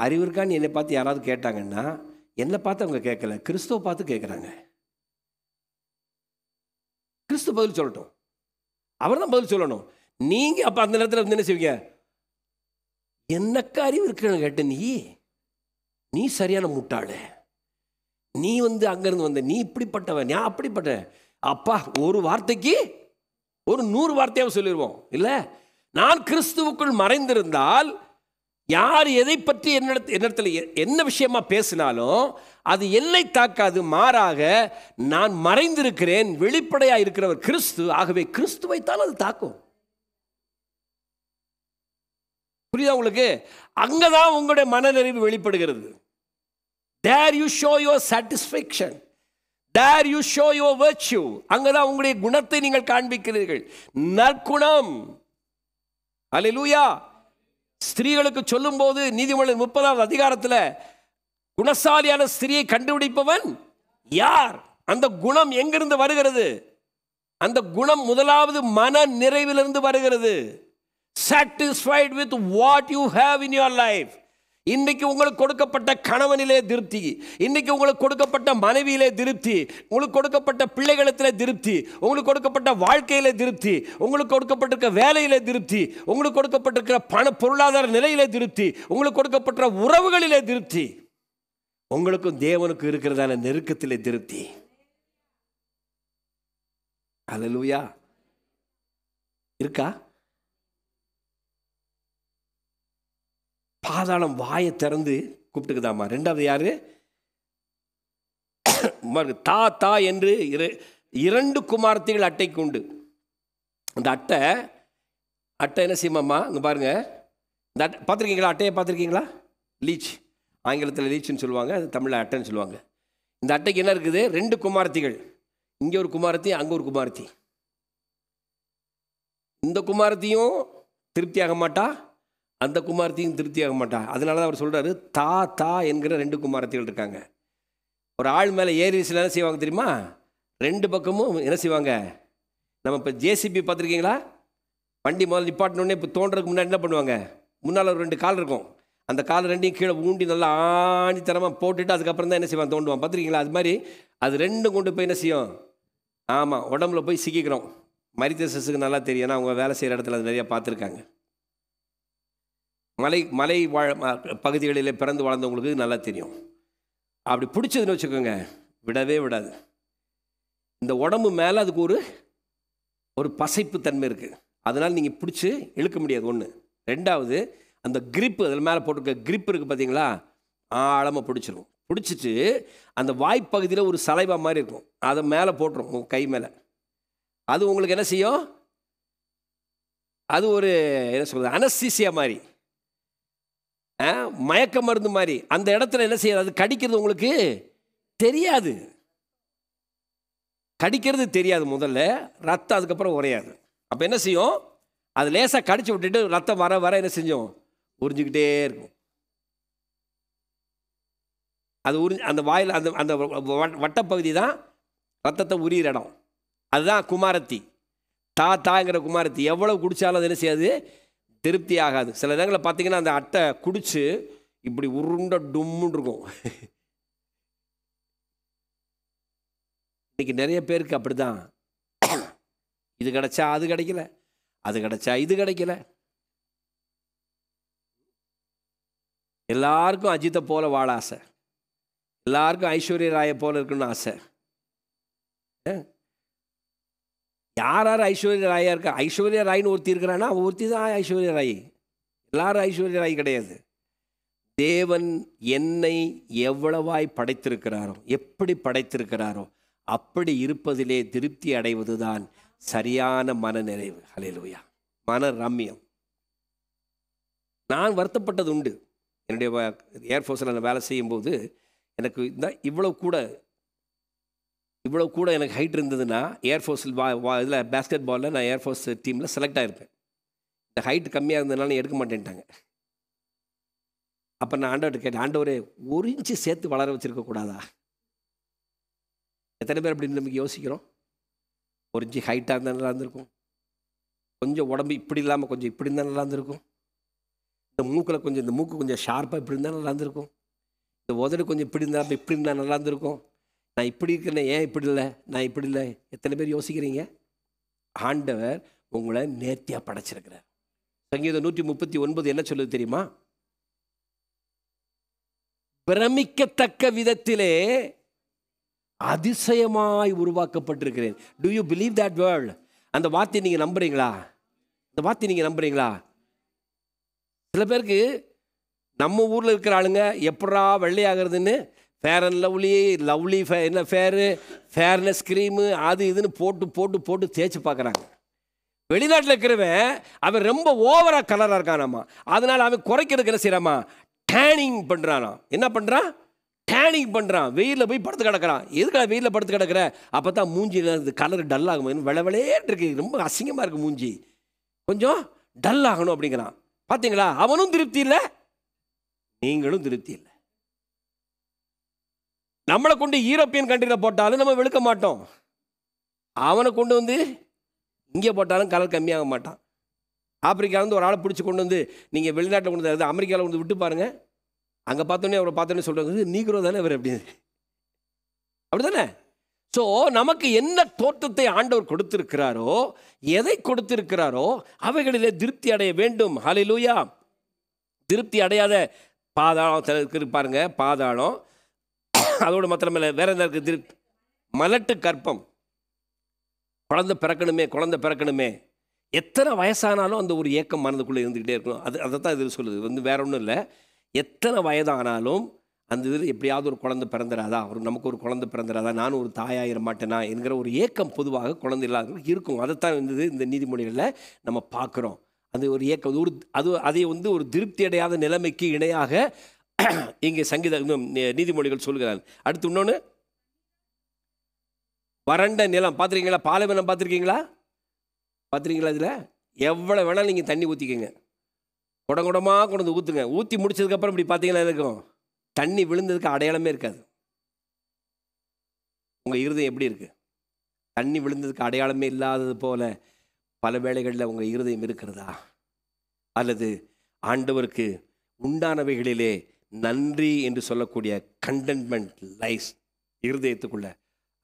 அறிவு இருக்கான்னு என்னை பார்த்து யாராவது கேட்டாங்கன்னா என்னை பார்த்து அவங்க கேட்கல, கிறிஸ்துவை பார்த்து கேட்குறாங்க. கிறிஸ்து பதில் சொல்லட்டும், அவர் தான் பதில் சொல்லணும். நீங்கள் அப்போ அந்த நேரத்தில் வந்து என்ன செய்வீங்க? என்னக்கா அறிவு இருக்குன்னு கேட்ட நீ சரியான முட்டாளு, நீ வந்து அங்கேருந்து வந்த, நீ இப்படிப்பட்டவன், நான் அப்படிப்பட்டவன். அப்பா ஒரு வார்த்தைக்கு ஒரு 100 வார்த்தையாக சொல்லிடுவோம் இல்லை? நான் கிறிஸ்துவுக்குள் மறைந்திருந்தால் யார் எதை பற்றி என்னிடத்தில் என்ன விஷயமா பேசினாலும் அது என்னை தாக்காது. மாறாக நான் மறைந்திருக்கிறேன், வெளிப்படையாக இருக்கிறவர் கிறிஸ்து. ஆகவே கிறிஸ்துவைத்தான் அது தாக்கும். புரியுதா உங்களுக்கு? அங்கதான் உங்களுடைய மனநிறைவு வெளிப்படுகிறது. There you show your satisfaction. There you show your virtue. அங்கதான் உங்களுடைய குணத்தை நீங்கள் காண்பிக்கிறீர்கள். நற்குணம். அல்லேலூயா. ஸ்திரீகளுக்கு சொல்லும்போது நீதிமொழிகள் 30வது அதிகாரத்தில் குணசாலியான ஸ்திரியை கண்டுபிடிப்பவன் யார்? அந்த குணம் எங்கிருந்து வருகிறது? அந்த குணம் முதலாவது மன நிறைவிலிருந்து வருகிறது. Satisfied with what you have in your life. இன்னைக்கு உங்களுக்கு கொடுக்கப்பட்ட கணவனிலே திருப்தி, இன்னைக்கு உங்களுக்கு கொடுக்கப்பட்ட மனைவியிலே திருப்தி, உங்களுக்கு கொடுக்கப்பட்ட பிள்ளைகளிடத்திலே திருப்தி, உங்களுக்கு கொடுக்கப்பட்ட வாழ்க்கையிலே திருப்தி, உங்களுக்கு கொடுக்கப்பட்டிருக்க வேலையிலே திருப்தி, உங்களுக்கு கொடுக்கப்பட்டிருக்கிற பொருளாதார நிலையிலே திருப்தி, உங்களுக்கு கொடுக்கப்பட்ட உறவுகளிலே திருப்தி, உங்களுக்கும் தேவனுக்கு இருக்கிறதான நெருக்கத்திலே திருப்தி. அல்லேலூயா. இருக்கா? பாதாளம் வாயை திறந்து கூப்பிட்டுக்குதாமா. ரெண்டாவது யாரு? தா என்று 2 குமாரத்திகள் அட்டைக்கு உண்டு. அந்த அட்டை என்ன செய்யுமாம்மா? இங்கே பாருங்க, இந்த அட்டை பார்த்துருக்கீங்களா? அட்டையை பார்த்துருக்கீங்களா? லீச், ஆங்கிலத்தில் லீச்சுன்னு சொல்லுவாங்க, அது தமிழில் அட்டைன்னு சொல்லுவாங்க. இந்த அட்டைக்கு என்ன இருக்குது? 2 குமாரத்திகள். இங்கே ஒரு குமாரத்தி, அங்கே ஒரு குமாரத்தி. இந்த குமாரத்தியும் திருப்தி ஆக மாட்டா, அந்த குமாரத்தியும் திருப்தி ஆக மாட்டா. அதனால தான் அவர் சொல்கிறாரு, தா என்கிற 2 குமாரத்திகள் இருக்காங்க. ஒரு ஆள் மேலே ஏரிஸில் என்ன செய்வாங்க தெரியுமா? 2 பக்கமும் என்ன செய்வாங்க? நம்ம இப்போ ஜேசிபி பார்த்துருக்கீங்களா? வண்டி முதல்ல நிப்பாட்டினோடனே இப்போ தோன்றதுக்கு முன்னாடி என்ன பண்ணுவாங்க? முன்னால் ஒரு 2 கால் இருக்கும். அந்த கால் 2ஐயும் கீழே ஊண்டி நல்லா ஆணித்தரமாக போட்டுட்டு அதுக்கப்புறம் தான் என்ன செய்வான்? தோண்டுவான். பார்த்துருக்கீங்களா? அது மாதிரி அது 2 கொண்டு போய் என்ன செய்யும்? ஆமாம், உடம்புல போய் சிக்கிக்கிறோம். மரித்தஸுக்கு நல்லா தெரியும், ஏன்னா அவங்க வேலை செய்கிற இடத்துல அது நிறையா பார்த்துருக்காங்க. மலை பகுதிகளில் பிறந்து வளர்ந்தவங்களுக்கு நல்லா தெரியும். அப்படி பிடிச்சதுன்னு வச்சுக்கோங்க, விடவே விடாது. இந்த உடம்பு மேலே அதுக்கு ஒரு பசைப்பு தன்மை இருக்குது. அதனால் நீங்கள் பிடிச்சி இழுக்க முடியாது. ஒன்று. ரெண்டாவது, அந்த கிரிப்பு, அதில் மேலே போட்டிருக்க கிரிப் இருக்குது பார்த்தீங்களா? ஆழமாக பிடிச்சிரும். பிடிச்சிட்டு அந்த வாய்ப்பகுதியில் ஒரு சலைவா மாதிரி இருக்கும், அதை மேலே போட்டுரும் உங்கள் கை மேலே. அது உங்களுக்கு என்ன செய்யும்? அது ஒரு என்ன சொல்கிறது, அனஸ்தீசியா மாதிரி, மயக்க மருந்து மாதிரி. அந்த இடத்துல என்ன செய்யாது? அது கடிக்கிறது உங்களுக்கு தெரியாது. கடிக்கிறது தெரியாது முதல்ல, ரத்தம் அதுக்கப்புறம் உரையாது. அப்போ என்ன செய்யும்? அது லேசாக கடிச்சு விட்டுட்டு ரத்தம் வர வர என்ன செஞ்சோம்? உறிஞ்சிக்கிட்டே இருக்கும். அது அந்த வாயில் அந்த அந்த வட்டப்பகுதி தான் ரத்தத்தை உரியிற இடம். அதுதான் குமாரத்தி. தாங்கிற குமாரத்தி. எவ்வளோ குடித்தாலும் அது என்ன செய்யாது? திருப்தி ஆகாது. சில இடங்களில் பார்த்தீங்கன்னா அந்த அட்டை குடிச்சு இப்படி உருண்ட டும்முன்னு இருக்கும். இன்னைக்கு நிறைய பேருக்கு அப்படி தான். இது கிடைச்சா அது கிடைக்கல, அது கிடைச்சா இது கிடைக்கல. எல்லாருக்கும் அஜித்தை போல வாழ ஆசை, எல்லாருக்கும் ஐஸ்வர்யா ராயை போல இருக்குன்னு ஆசை. யார் ஐஸ்வர்யா ராயா இருக்கா? ஐஸ்வர்யா ராயின்னு ஒருத்தி இருக்கிறான்னா ஒருத்தி தான் ஐஸ்வர்யா ராய். எல்லாரும் ஐஸ்வர்யா ராய் கிடையாது. தேவன் என்னை எவ்வளவாய் படைத்திருக்கிறாரோ, எப்படி படைத்திருக்கிறாரோ அப்படி இருப்பதிலே திருப்தி அடைவது தான் சரியான மன நிறைவு. ஹல்லேலூயா. மன ரம்யம். நான் வருத்தப்பட்டது உண்டு. என்னுடைய ஏர்ஃபோர்ஸில் நான் வேலை செய்யும்போது எனக்கு இவ்வளோ கூட எனக்கு ஹைட் இருந்ததுன்னா, ஏர்ஃபோர்ஸில் இதில் பேஸ்கெட் பாலில் நான் ஏர்ஃபோர்ஸ் டீமில் செலக்ட் ஆகிருப்பேன். இந்த ஹைட் கம்மியாக இருந்ததுனால எடுக்க மாட்டேன்ட்டாங்க. அப்போ நான் ஆண்டவர்கிட்ட கேட்டேன், ஆண்டவரே 1 இன்ச்சு சேர்த்து வளர வச்சுருக்கக்கூடாதா? எத்தனை பேர் அப்படின்னு நமக்கு யோசிக்கிறோம்? 1 இன்ச்சு ஹைட்டாக இருந்தால் நல்லா இருந்திருக்கும், கொஞ்சம் உடம்பு இப்படி இல்லாமல் கொஞ்சம் இப்படி இருந்தால் நல்லா இருந்திருக்கும், இந்த மூக்கு கொஞ்சம் ஷார்ப்பாக இப்படி இருந்தால் நல்லா இருந்திருக்கும், இந்த உதடு கொஞ்சம் இப்படி இருந்தால் நல்லா இருந்திருக்கும், நான் இப்படி இருக்கிறேன், ஏன் இப்படி இல்லை, நான் இப்படி இல்லை. எத்தனை பேர் யோசிக்கிறீங்க? ஆண்டவர் உங்களை நேர்த்தியாக படைச்சிருக்கிறார். சங்கீதம் 139 என்ன சொல்லுது தெரியுமா? பிரமிக்கத்தக்க விதத்திலே அதிசயமாய் உருவாக்கப்பட்டிருக்கிறேன். Do you believe that word? அந்த வார்த்தையை நீங்கள் நம்புறீங்களா? அந்த வார்த்தையை நீங்கள் நம்புறீங்களா? சில பேருக்கு நம்ம ஊரில் இருக்கிற ஆளுங்க எப்படா வெள்ளையாகிறதுன்னு ஃபேர் அண்ட் லவ்லி என்ன ஃபேர்னஸ் க்ரீமு அது இதுன்னு போட்டு போட்டு போட்டு தேய்ச்சி பார்க்குறாங்க. வெளிநாட்டில் இருக்கிறவன் அவன் ரொம்ப ஓவராக கலராக இருக்கானாமா, அதனால் அவன் குறைக்கிறதுக்கு என்ன செய்யறாமா, டேனிங் பண்ணுறானா. என்ன பண்ணுறான்? டேனிங் பண்ணுறான். வெயிலில் போய் படுத்து கிடக்கிறான். எதுக்காக வெயிலில் படுத்து கிடக்கிற? அப்போ தான் மூஞ்சி கலர் டல் ஆகும். வெளைவெளையேன்னு இருக்கு, ரொம்ப அசிங்கமாக இருக்குது மூஞ்சி, கொஞ்சம் டல் ஆகணும் அப்படிங்கிறான். பார்த்தீங்களா? அவனும் திருப்தி இல்லை, நீங்களும் திருப்தி இல்லை. நம்மளை கொண்டு யூரோப்பியன் கண்ட்ரியில் போட்டாலும் நம்ம வெளுக்க மாட்டோம். அவனை கொண்டு வந்து இங்கே போட்டாலும் கலர் கம்மியாக மாட்டான். ஆப்பிரிக்காவிலேருந்து ஒரு ஆளை பிடிச்சி கொண்டு வந்து நீங்கள் வெளிநாட்டில் கொண்டு வந்து அமெரிக்காவில் வந்து விட்டு பாருங்கள். அங்கே பார்த்தோன்னே அவரை பார்த்தோன்னே சொல்கிறாங்க, நீக்கிறோ தானே அவர் அப்படின்னு. அப்படி தானே? ஸோ நமக்கு என்ன தோற்றத்தை ஆண்டவர் கொடுத்திருக்கிறாரோ, எதை கொடுத்திருக்கிறாரோ அவைகளிலே திருப்தி அடைய வேண்டும். ஹல்லேலூயா. திருப்தி அடையாத பாதாளம் பாருங்க, பாதாளம். அதோடு மாத்திரமில்லை, வேற என்ன இருக்குது? மலட்டு கற்பம். குழந்தை பிறக்கணுமே. எத்தனை வயசானாலும் அந்த ஒரு ஏக்கம் மனதுக்குள்ளே இருந்துக்கிட்டே இருக்கணும். அதை தான் இது சொல்லுது. வேற ஒன்றும் இல்லை. எத்தனை வயதானாலும் அந்த இதில் எப்படியாவது ஒரு குழந்தை பிறந்துடாதா, நமக்கு ஒரு குழந்தை பிறந்துடாதா, நானும் ஒரு தாயாயிர மாட்டேனா என்கிற ஒரு ஏக்கம் பொதுவாக குழந்தை இல்லாதவங்களுக்கு இருக்கும். அதைத்தான் இந்த நீதிமொழிகளில் நம்ம பார்க்குறோம். அது ஒரு ஏக்கம், அதை ஒரு திருப்தி அடையாத நிலைமைக்கு இணையாக இங்கே நீதிமொழிகள் சொல்கிறார். அடுத்து இன்னொன்று, வறண்ட நிலம். பார்த்துருக்கீங்களா? பாலைவனம் பார்த்துருக்கீங்களா? இதில் எவ்வளோ வேணாலும் நீங்கள் தண்ணி ஊற்றிக்கங்க, குடமாக கொண்டு வந்து ஊற்றுங்க. ஊற்றி முடிச்சதுக்கப்புறம் இப்படி பார்த்தீங்கன்னா இருக்கும், தண்ணி விழுந்ததுக்கு அடையாளமே இருக்காது. உங்கள் இருதயம் எப்படி இருக்குது? தண்ணி விழுந்ததுக்கு அடையாளமே இல்லாதது போல பல வேளைகளில் உங்கள் இருதயம் இருக்கிறதா? அல்லது ஆண்டவருக்கு உண்டானவைகளிலே நன்றி என்று சொல்லக்கூடிய கண்டென்ட்மெண்ட் லைஸ் இருதயத்துக்குள்ள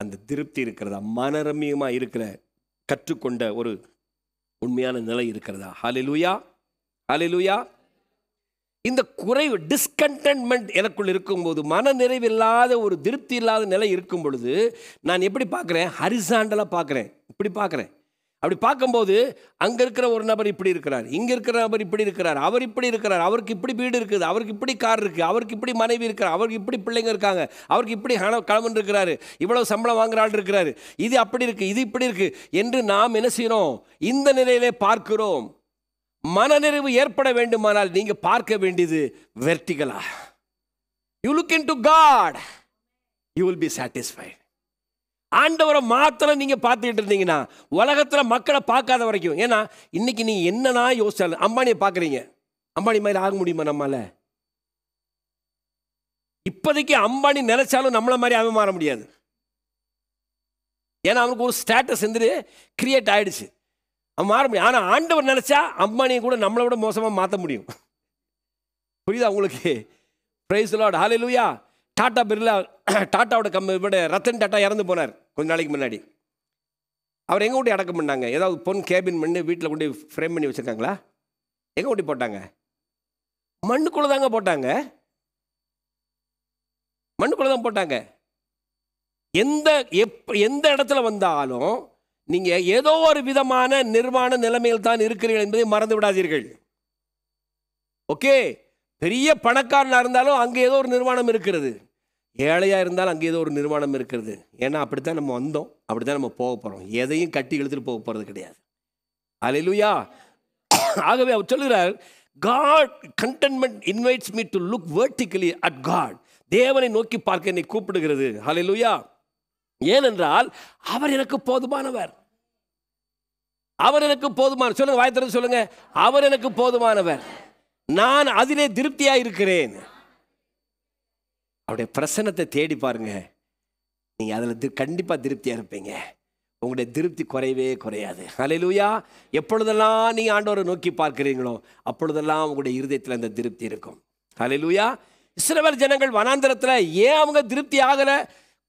அந்த திருப்தி இருக்கிறதா? மனரமியமாக இருக்கிற கற்றுக்கொண்ட ஒரு உண்மையான நிலை இருக்கிறதா? ஹல்லேலூயா, ஹல்லேலூயா. இந்த குறைவு, டிஸ்கண்டென்ட்மெண்ட் எனக்குள் இருக்கும்போது, மன நிறைவில்லாத ஒரு திருப்தி இல்லாத நிலை இருக்கும் பொழுது நான் எப்படி பார்க்குறேன்? ஹரிசாண்டலாக பார்க்குறேன். இப்படி பார்க்குறேன். அப்படி பார்க்கும்போது அங்கே இருக்கிற ஒரு நபர் இப்படி இருக்கிறார், இங்கே இருக்கிற நபர் இப்படி இருக்கிறார், அவர் இப்படி இருக்கிறார், அவருக்கு இப்படி வீடு இருக்குது, அவருக்கு இப்படி கார் இருக்குது, அவருக்கு இப்படி மனைவி இருக்கிறார், அவருக்கு இப்படி பிள்ளைங்க இருக்காங்க, அவருக்கு இப்படி கணவன் இருக்கிறாரு, இவ்வளவு சம்பளம் வாங்குற ஆள் இருக்கிறாரு, இது அப்படி இருக்குது, இது இப்படி இருக்குது என்று நாம் என்ன செய்கிறோம்? இந்த நிலையிலே பார்க்கிறோம். மனநிறைவு ஏற்பட வேண்டுமானால் நீங்க பார்க்க வேண்டியது வெர்டிகலா. You look into God, you will be satisfied. ஆண்டவரை மாத்திரம் நீங்க பார்த்துக்கிட்டு இருந்தீங்கன்னா உலகத்துல மக்களை பார்க்காத வரைக்கும். ஏன்னா இன்னைக்கு நீ என்னன்னா யோசிச்சாலும் அம்பானியை பார்க்குறீங்க, அம்பானி மாதிரி ஆக முடியுமா நம்மால? இப்போதைக்கு அம்பானி நினைச்சாலும் நம்மள மாதிரி அவன் மாற முடியாது. ஏன்னா அவனுக்கு ஒரு ஸ்டேட்டஸ் கிரியேட் ஆயிடுச்சு, அவன் மாற முடியும். ஆனால் ஆண்டவர் நினைச்சா அம்பானியை கூட நம்மளை விட மோசமாக மாற்ற முடியும். புரியுதா உங்களுக்கு? பிரைஸ் தி லார்ட், ஹல்லேலூயா. டாட்டாவோட விட ரத்தன் டாட்டா இறந்து போனார் கொஞ்ச நாளைக்கு முன்னாடி. அவர் எங்கே கொண்டு அடக்கம் பண்ணாங்க? ஏதாவது பொன் கேபின் பண்ணி வீட்டில் கொண்டு ஃப்ரேம் பண்ணி வச்சுருக்காங்களா? எங்கே கொண்டு போட்டாங்க? மண்ணுக்குள்ளே தாங்க போட்டாங்க, மண்ணுக்குள்ளே தான் போட்டாங்க. எந்த இடத்துல வந்தாலும் நீங்கள் ஏதோ ஒரு விதமான நிர்வாண நிலைமையில் தான் இருக்கிறீர்கள் என்பதை மறந்து விடாதீர்கள். ஓகே, பெரிய பணக்காரனாக இருந்தாலும் அங்கே ஏதோ ஒரு நிர்வாணம் இருக்கிறது, ஏழையாக இருந்தாலும் அங்கே ஏதோ ஒரு நிர்வாணம் இருக்கிறது. ஏன்னா அப்படித்தான் நம்ம வந்தோம், அப்படித்தான் நம்ம போக போகிறோம். எதையும் கட்டி இழுத்துட்டு போக போகிறது கிடையாது. ஹல்லேலூயா. ஆகவே அவர் சொல்கிறார், God contentment invites me to look vertically at God. தேவனை நோக்கி பார்க்க என்னை கூப்பிடுகிறது. ஹல்லேலூயா. ஏனென்றால் அவர் எனக்கு போதுமானவர். அவர் எனக்கு போதுமான, சொல்லுங்க, வாய் திறந்து சொல்லுங்க, அவர் எனக்கு போதுமானவர். நான் அதிலே திருப்தியா இருக்கிறேன். அவருடைய பிரசன்னத்தை தேடி பாருங்க, நீங்க அதில் கண்டிப்பா திருப்தியா இருப்பீங்க. உங்களுடைய திருப்தி குறையவே குறையாது. ஹல்லேலூயா. எப்பொழுதெல்லாம் நீங்க ஆண்டவரை நோக்கி பார்க்கிறீங்களோ அப்பொழுதெல்லாம் உங்களுடைய இருதயத்தில் அந்த திருப்தி இருக்கும். ஹல்லேலூயா. இஸ்ரவேல் ஜனங்கள் வனாந்தரத்தில் ஏன் அவங்க திருப்தி ஆகல?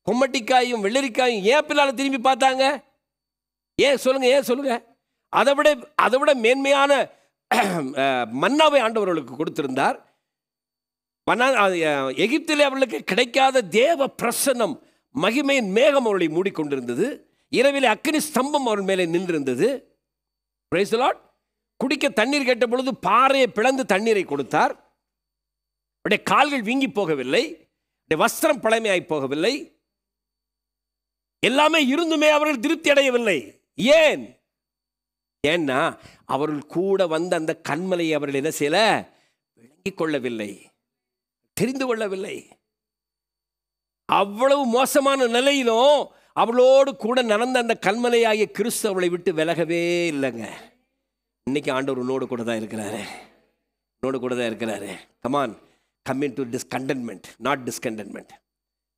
கொம்மட்டிக்காயும் வெள்ளரிக்காயும் ஏன் பின்னால திரும்பி பார்த்தாங்க? ஏன் சொல்லுங்க, ஏன் சொல்லுங்க? அதை விட மேன்மையான மன்னாவை ஆண்டவர்களுக்கு கொடுத்திருந்தார். எகிப்திலே அவர்களுக்கு கிடைக்காத தேவ பிரசன்னம், மகிமையின் மேகம் அவர்களை மூடிக்கொண்டிருந்தது. இரவிலே அக்கினி ஸ்தம்பம் அவர்கள் மேலே நின்றிருந்தது. Price the Lord. குடிக்க தண்ணீர் கேட்ட பொழுது பாறையை பிளந்து தண்ணீரை கொடுத்தார். அவருடைய கால்கள் வீங்கி போகவில்லை, வஸ்திரம் பழமையாய் போகவில்லை. எல்லாமே இருந்துமே அவர்கள் திருப்தி அடையவில்லை. ஏன்? ஏன்னா அவர்கள் கூட வந்த அந்த கண்மலையை அவர்கள் என்ன செய்யல, விளங்கிக் கொள்ளவில்லை, தெரிந்து கொள்ளவில்லை. அவ்வளவு மோசமான நிலையிலும் அவளோடு கூட நடந்த அந்த கண்மலையாகிய கிறிஸ்து அவளை விட்டு விலகவே இல்லைங்க. இன்னைக்கு ஆண்டவர் உன்னோடு கூட தான் இருக்கிறாரு, உன்னோடு கூட தான் இருக்கிறாரு. Come on, come in to discontentment, not discontentment.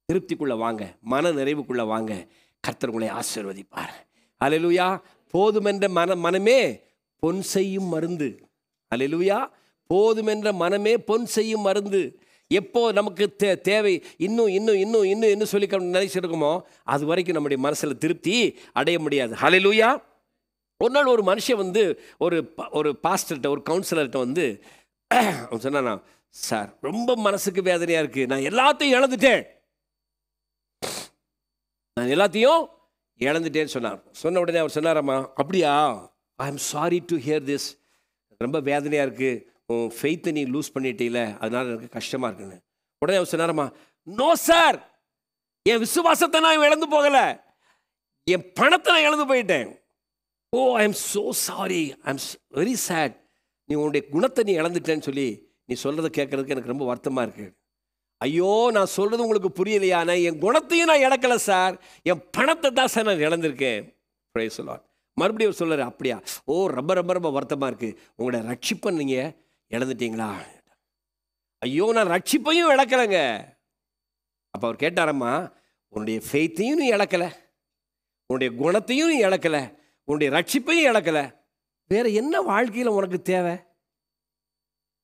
திருப்திக்குள்ளே வாங்க, மன நிறைவுக்குள்ளே வாங்க. கர்த்தர் உங்களை ஆசீர்வதிப்பார். அல்லேலூயா. போதுமென்ற மனமே பொன் செய்யும் மருந்து. அல்லேலூயா. போதுமென்ற மனமே பொன் செய்யும் மருந்து. எப்போ நமக்கு தேவை இன்னும் இன்னும் இன்னும் இன்னும் இன்னும் சொல்லி நினைச்சிருக்கோமோ அது வரைக்கும் நம்முடைய மனசில் திருப்தி அடைய முடியாது. அல்லேலூயா. ஒரு நாள் ஒரு மனுஷன் வந்து ஒரு பாஸ்டர்கிட்ட, ஒரு கவுன்சிலர்கிட்ட வந்து சொன்னா, சார் ரொம்ப மனசுக்கு வேதனையாக இருக்குது, நான் எல்லாத்தையும் இழந்துட்டேன், நான் எல்லாத்தையும் இழந்துட்டேன்னு சொன்னார். சொன்ன உடனே அவர் சொன்னாரம்மா, அப்படியா, I am sorry to hear this, ரொம்ப வேதனையாக இருக்குது, உன் ஃபெய்த்தை நீ லூஸ் பண்ணிட்டீல, அதனால எனக்கு கஷ்டமாக இருக்குன்னு. உடனே அவர் சொன்னாரம்மா, நோ சார், என் விசுவாசத்தை நான் இழந்து போகலை, என் பணத்தை நான் இழந்து போயிட்டேன். Oh, I am so sorry, I am very sad, நீ உன்னுடைய குணத்தை நீ இழந்துட்டேன்னு சொல்லி நீ சொல்கிறத கேட்குறதுக்கு எனக்கு ரொம்ப வருத்தமாக இருக்குது. ஐயோ, நான் சொல்கிறது உங்களுக்கு புரியலையானே, என் குணத்தையும் நான் இழக்கலை சார், என் பணத்தை தான் சார் நான் இழந்திருக்கேன். Price the Lord. மறுபடியும் சொல்லுற, அப்படியா, ஓ ரொம்ப ரொம்ப ரொம்ப வருத்தமாக இருக்குது, உங்களோட ரட்சிப்பை நீங்கள் இழந்துட்டீங்களா? ஐயோ, நான் ரட்சிப்பையும் இழக்கலைங்க. அப்போ அவர் கேட்டாரம்மா, உன்னுடைய ஃபெய்த்தையும் நீ இழக்கலை, உன்னுடைய குணத்தையும் நீ இழக்கலை, உன்னுடைய ரட்சிப்பையும் இழக்கலை, வேறு என்ன வாழ்க்கையில் உனக்கு தேவை?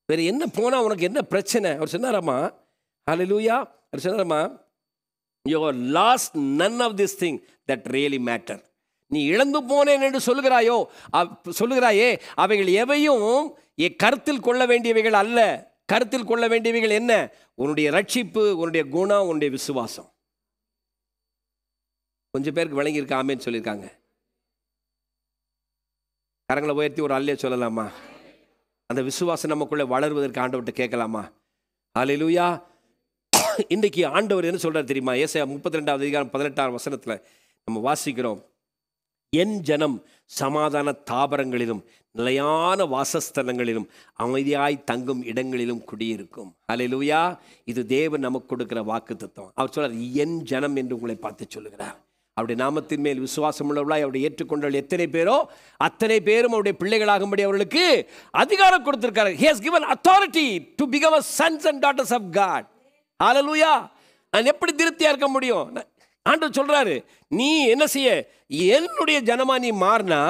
வேறு என்ன போனால் உனக்கு என்ன பிரச்சனை? அவர் சொன்னாரம்மா, ஹல்லேலூயா, அவர் சொன்னாரம்மா, you are lost none of this thing that really matter. நீ இழந்து போனேன் என்று சொல்லுகிறாயே, அவைகள் எவையும் கருத்தில் கொள்ள வேண்டியவைகள் அல்ல. கருத்தில் கொள்ள வேண்டியவைகள் என்ன? உன்னுடைய ரட்சிப்பு, உன்னுடைய குணம், உன்னுடைய விசுவாசம். கொஞ்சம் பேருக்கு விளங்கியிருக்க ஆமேன்னு சொல்லியிருக்காங்க. கரங்களை உயர்த்தி ஒரு அல்லே சொல்லலாமா? அந்த விசுவாசம் நமக்குள்ளே வளர்வதற்கு ஆண்டவர்கிட்ட கேட்கலாமா? அல்லேலூயா. இன்றைக்கி ஆண்டவர் என்ன சொல்கிறார் தெரியுமா? ஏசாயா 32வது அதிகாரம் 18ஆம் வசனத்தில் நம்ம வாசிக்கிறோம், என் ஜனம் சமாதான தாபரங்களிலும் நிலையான வாசஸ்தலங்களிலும் அமைதியாய் தங்கும் இடங்களிலும் குடியிருக்கும். அல்லேலூயா. இது தேவன் நமக்கு கொடுக்கிற வாக்குத்தத்தம். அவர் சொல்றார், என் ஜனம் என்று உங்களை பார்த்து சொல்லுகிறார். அவருடைய நாமத்தின் மேல் விசுவாசம் உள்ளவர்களாய் அவருடைய ஏற்றுக்கொண்டவர்கள் எத்தனை பேரோ அத்தனை பேரும் அவருடைய பிள்ளைகளாகும்படி அவர்களுக்கு அதிகாரம் கொடுத்திருக்காரு. He has given authority to become a sons and daughters of God. ஹல்லேலூயா. நான் எப்படி திருப்தியா இருக்க முடியும்? ஆண்டவர் சொல்றாரு, நீ என்ன செய்ய, என்னுடைய ஜனமா நீ மாறினா,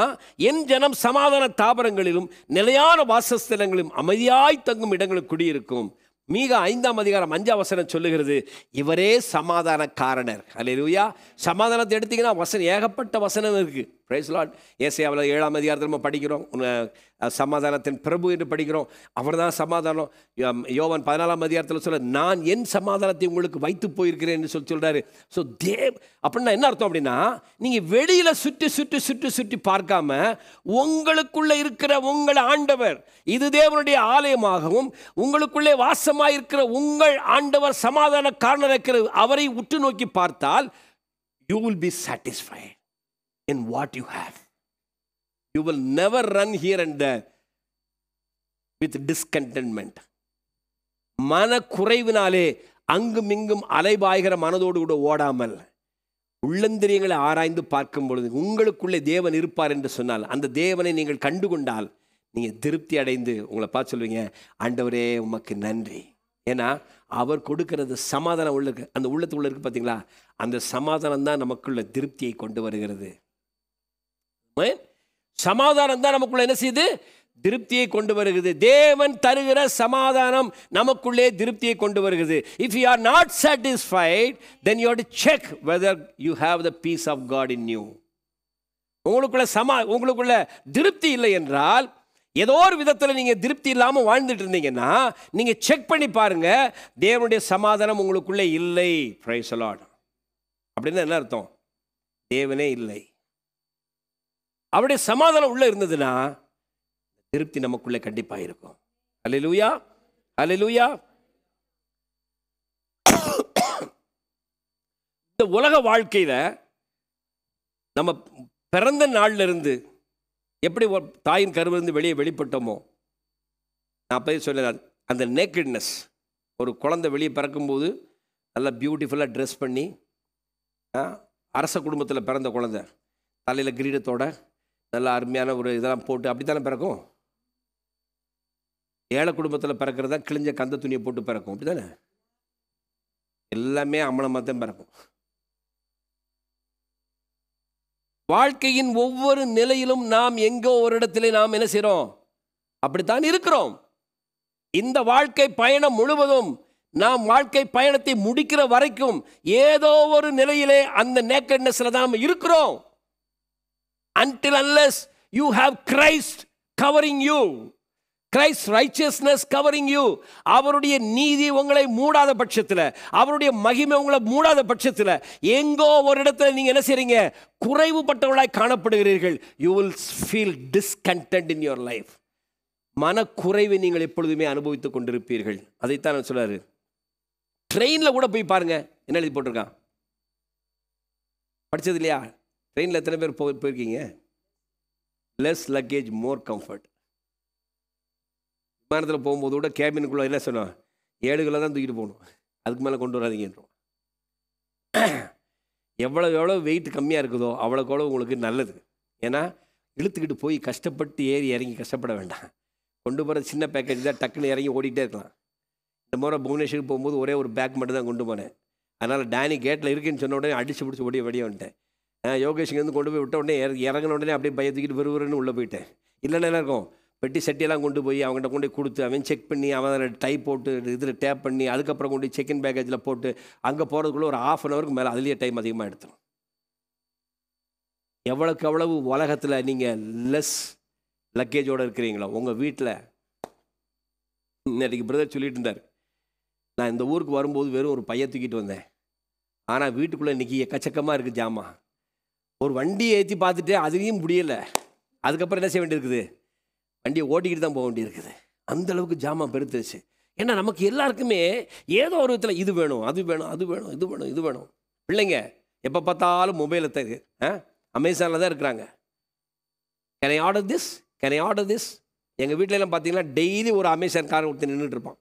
என் ஜனம் சமாதான தாபரங்களிலும் நிலையான வாசஸ்தலங்களிலும் அமைதியாய் தங்கும் இடங்களும் குடியிருக்கும். மீகா 5ஆம் அதிகாரம் 5ஆம் வசனம் சொல்லுகிறது, இவரே சமாதான காரணர். அல்லேலூயா. சமாதானத்தை எடுத்தீங்கன்னா வசனம் ஏகப்பட்ட வசனம் இருக்குது. Price Lord. ஏசாயாவில் 7ஆம் அதிகாரத்தில் நம்ம படிக்கிறோம், சமாதானத்தின் பிரபு என்று படிக்கிறோம். அவர் தான் சமாதானம். யோவான் 14ஆம் அதிகாரத்தில் சொல்ல, நான் என் சமாதானத்தை உங்களுக்கு வைத்து போயிருக்கிறேன் என்று சொல்கிறாரு. ஸோ அப்படின்னா என்ன அர்த்தம் அப்படின்னா, நீங்கள் வெளியில் சுற்றி பார்க்காம உங்களுக்குள்ளே இருக்கிற உங்கள் ஆண்டவர், இது தேவனுடைய ஆலயமாகவும் உங்களுக்குள்ளே வாசமாயிருக்கிற உங்கள் ஆண்டவர் சமாதான காரணர் இருக்கிற அவரை உற்று நோக்கி பார்த்தால் you will be satisfied in what you have. You will never run here and there with discontentment. மன குறைவினாலே அங்கும் இங்கும் அலைபாய்கிற மனதோடு கூட ஓடாமல் உள்ளந்திரியங்களை ஆராய்ந்து பார்க்கும் பொழுது உங்களுக்குள்ளே தேவன் இருப்பார் என்று சொன்னால், அந்த தேவனை நீங்கள் கண்டுகொண்டால் நீங்கள் திருப்தி அடைந்து உங்களை பார்த்து சொல்லுவீங்க, ஆண்டவரே உமக்கு நன்றி. ஏன்னா அவர் கொடுக்கிறது சமாதானம் உள்ள அந்த உள்ளத்துக்குள்ள இருக்கு பார்த்தீங்களா, அந்த சமாதானம் தான் நமக்குள்ள திருப்தியை கொண்டு வருகிறது. சமாதானம் தான் நமக்குள்ள என்ன செய்யுது? திருப்தியை கொண்டு வருகிறது. தேவன் தருகிற சமாதானம் நமக்குள்ளே திருப்தியை கொண்டு வருகிறது. If you are not satisfied, then you have to check whether you have the peace of God in you. உங்களுக்குள்ள திருப்தி இல்லை என்றால், ஏதோ ஒரு விதத்தில் நீங்கள் திருப்தி இல்லாமல் வாழ்ந்துட்டு இருந்தீங்கன்னா, நீங்கள் செக் பண்ணி பாருங்க, தேவனுடைய சமாதானம் உங்களுக்குள்ளே இல்லை. Price the Lord. அப்படின்னு என்ன அர்த்தம்? தேவனே இல்லை. அவருடைய சமாதானம் உள்ள இருந்ததுன்னா திருப்தி நமக்குள்ளே கண்டிப்பாக இருக்கும். அல்லேலூயா, அல்லேலூயா. இந்த உலக வாழ்க்கையில் நம்ம பிறந்த நாள்ல இருந்து எப்படி தாயின் கருவிலிருந்து வெளிப்பட்டோமோ, நான் போய் சொல்ல, அந்த நேக்கட்னஸ், ஒரு குழந்தை வெளியே பிறக்கும்போது நல்லா பியூட்டிஃபுல்லாக ட்ரெஸ் பண்ணி, அரச குடும்பத்தில் பிறந்த குழந்தை தலையில் கிரீடத்தோட நல்லா அருமையான ஒரு இதெல்லாம் போட்டு அப்படி தானே பிறக்கும். ஏழை குடும்பத்தில் பிறக்கிறதா கிழிஞ்ச கந்த துணியை போட்டு பிறக்கும், அப்படி தானே? எல்லாமே அம்மனமாக தான் பிறக்கும். வாழ்க்கையின் ஒவ்வொரு நிலையிலும் நாம் எங்கோ ஒரு இடத்துல நாம் என்ன செய்கிறோம்? அப்படித்தான் இருக்கிறோம். இந்த வாழ்க்கை பயணம் முழுவதும், நாம் வாழ்க்கை பயணத்தை முடிக்கிற வரைக்கும் ஏதோ ஒரு நிலையிலே அந்த நேக்கட்னஸ்ல தான் நாம் இருக்கிறோம். Until unless you have Christ covering you, Christ's righteousness covering you, அவருடைய நீதி உங்களை மூடாத பட்சத்தில், அவருடைய மகிமை உங்களை மூடாத பட்சத்தில், எங்கோ ஒரு இடத்துல நீங்கள் என்ன செய்றீங்க? குறைவுபட்டவர்களாய் காணப்படுகிறீர்கள். You will feel discontent in your life. மனக்குறைவை நீங்கள் எப்பொழுதுமே அனுபவித்துக் கொண்டிருப்பீர்கள். அதைத்தான் நான் சொல்றாரு. ட்ரெயினில் கூட போய் பாருங்க, என்ன எழுதி போட்டிருக்கான்? படித்தது இல்லையா? ட்ரெயினில் எத்தனை பேர் போயிருக்கீங்க? லெஸ் லக்கேஜ் மோர் கம்ஃபர்ட். விமானத்தில் போகும்போது கூட கேபினுக்குள்ளே என்ன சொன்னோம்? 7 கிலோ தான் தூக்கிட்டு போகணும், அதுக்கு மேலே கொண்டு வராதீங்கன்றோம். எவ்வளோ வெயிட் கம்மியாக இருக்குதோ அவ்வளோக்கு உங்களுக்கு நல்லது. ஏன்னா இழுத்துக்கிட்டு போய் கஷ்டப்பட்டு ஏறி இறங்கி கஷ்டப்பட வேண்டாம். கொண்டு போகிற சின்ன பேக்கேஜ் தான், டக்குன்னு இறங்கி ஓடிக்கிட்டே இருக்கலாம். இந்த முறை புவனேஸ்வருக்கு போகும்போது ஒரே ஒரு பேக் மட்டும் தான் கொண்டு போனேன். அதனால் டேனி கேட்டில் இருக்குன்னு சொன்ன உடனே அடிச்சு பிடிச்சி வெளியே வந்துட்டேன். யோகேஷுக்கு கொண்டு போய் விட்ட உடனே இறங்கின உடனே அப்படியே பயத்துக்கிட்டு விறுவிறுன்னு உள்ளே போயிட்டேன். இல்லைன்னா என்ன இருக்கும்? பெட்டி சட்டியெல்லாம் கொண்டு போய் அவங்ககிட்ட கொண்டு போய் கொடுத்து, அவன் செக் பண்ணி, அவன் டை போட்டு இதில் டேப் பண்ணி, அதுக்கப்புறம் கொண்டு செக்இன் பேக்கேஜில் போட்டு அங்கே போகிறதுக்குள்ளே ஒரு 1/2 ஹவருக்கு மேலே அதுலேயே டைம் அதிகமாக எடுத்துரும். எவ்வளோக்கு எவ்வளவு உலகத்தில் நீங்கள் லெஸ் லக்கேஜோடு இருக்கிறீங்களோ, உங்கள் வீட்டில் இன்னைக்கு பிரதர் சொல்லிட்டு இருந்தார், நான் இந்த ஊருக்கு வரும்போது வெறும் ஒரு பைய தூக்கிட்டு வந்தேன், ஆனால் வீட்டுக்குள்ளே இன்றைக்கி எக்கச்சக்கமாக இருக்குது ஜாமா. ஒரு வண்டியை ஏற்றி பார்த்துட்டு அதுலேயும் முடியலை, அதுக்கப்புறம் என்ன செய்ய வேண்டியிருக்குது? வண்டியை ஓட்டிக்கிட்டு தான் போக வேண்டியிருக்குது. அந்தளவுக்கு ஜாமான் பெருத்துச்சு. ஏன்னா நமக்கு எல்லாருக்குமே ஏதோ ஒரு விதத்தில் இது வேணும், அது வேணும், அது வேணும், இது வேணும், இது வேணும். பிள்ளைங்க எப்போ பார்த்தாலும் மொபைலை தகு அமேசானில் தான் இருக்கிறாங்க. Can I order this, can I order this. எங்கள் வீட்டிலலாம் பார்த்தீங்கன்னா டெய்லி ஒரு அமேசான் காரை ஒருத்தர் நின்றுட்டு இருப்பான்.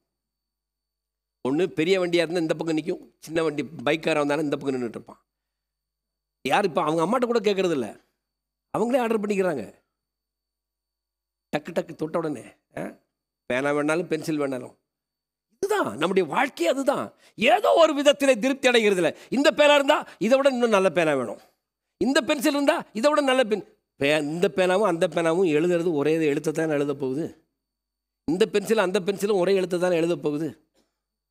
ஒன்று பெரிய வண்டியாக இருந்தால் இந்த பக்கம் நிற்கும், சின்ன வண்டி பைக்காராக இருந்தாலும் இந்த பக்கம் நின்றுட்டு இருப்பான். யார் இப்போ அவங்க அம்மாட்ட கூட கேட்குறது இல்லை, அவங்களே ஆர்டர் பண்ணிக்கிறாங்க. டக்கு டக்கு தொட்ட உடனே பேனா வேணாலும் பென்சில் வேணாலும். இதுதான் நம்முடைய வாழ்க்கை. அதுதான் ஏதோ ஒரு விதத்தில் திருப்தி அடைகிறது இல்லை. இந்த பேனா இருந்தால் இதை விட இன்னும் நல்ல பேனா வேணும், இந்த பென்சில் இருந்தால் இதை விட நல்ல இந்த பேனாவும் அந்த பேனாவும் எழுதுறது ஒரே எழுத்தை தான் எழுத போகுது. இந்த பென்சில் அந்த பென்சிலும் ஒரே எழுத்தை தான் எழுத போகுது.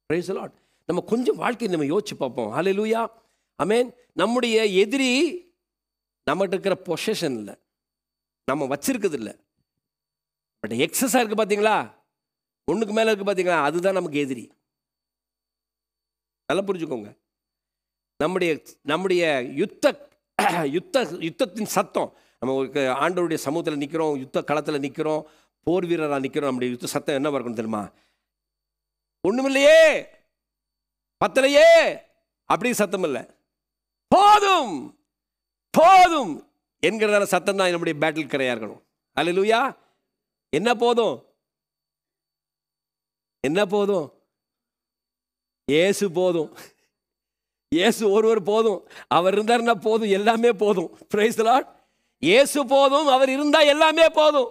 Price the Lord. நம்ம கொஞ்சம் வாழ்க்கையை நம்ம யோசிச்சு பார்ப்போம். ஹல்லேலூயா, ஆமென். நம்முடைய எதிரி நம்மகிட்ட இருக்கிற பொசஷன் இல்லை, நம்ம வச்சிருக்கிறது இல்லை, பட் எக்ஸஸாக இருக்குது பார்த்தீங்களா, ஒன்றுக்கு மேலே இருக்குது பார்த்தீங்களா, அதுதான் நமக்கு எதிரி. நல்லா புரிஞ்சுக்கோங்க. நம்முடைய யுத்தத்தின் சத்தம், நம்ம ஆண்டவருடைய சமூகத்தில் நிற்கிறோம், யுத்த களத்தில் நிற்கிறோம், போர் வீரராக நிற்கிறோம். நம்முடைய யுத்த சத்தம் என்ன இருக்கணும் தெரியுமா? ஒன்றுமில்லையே, பத்தலையே அப்படி சத்தம் இல்லை, போதும் போதும் என்கிறதான சத்தம் தான் நம்முடைய பேட்டில் கரையாக இருக்கணும். அல்லேலூயா. என்ன போதும்? என்ன போதும்? இயேசு போதும். இயேசு ஒருவர் போதும். அவர் இருந்தார்னா போதும், எல்லாமே போதும். Price the Lord. இயேசு போதும், அவர் இருந்தா எல்லாமே போதும்.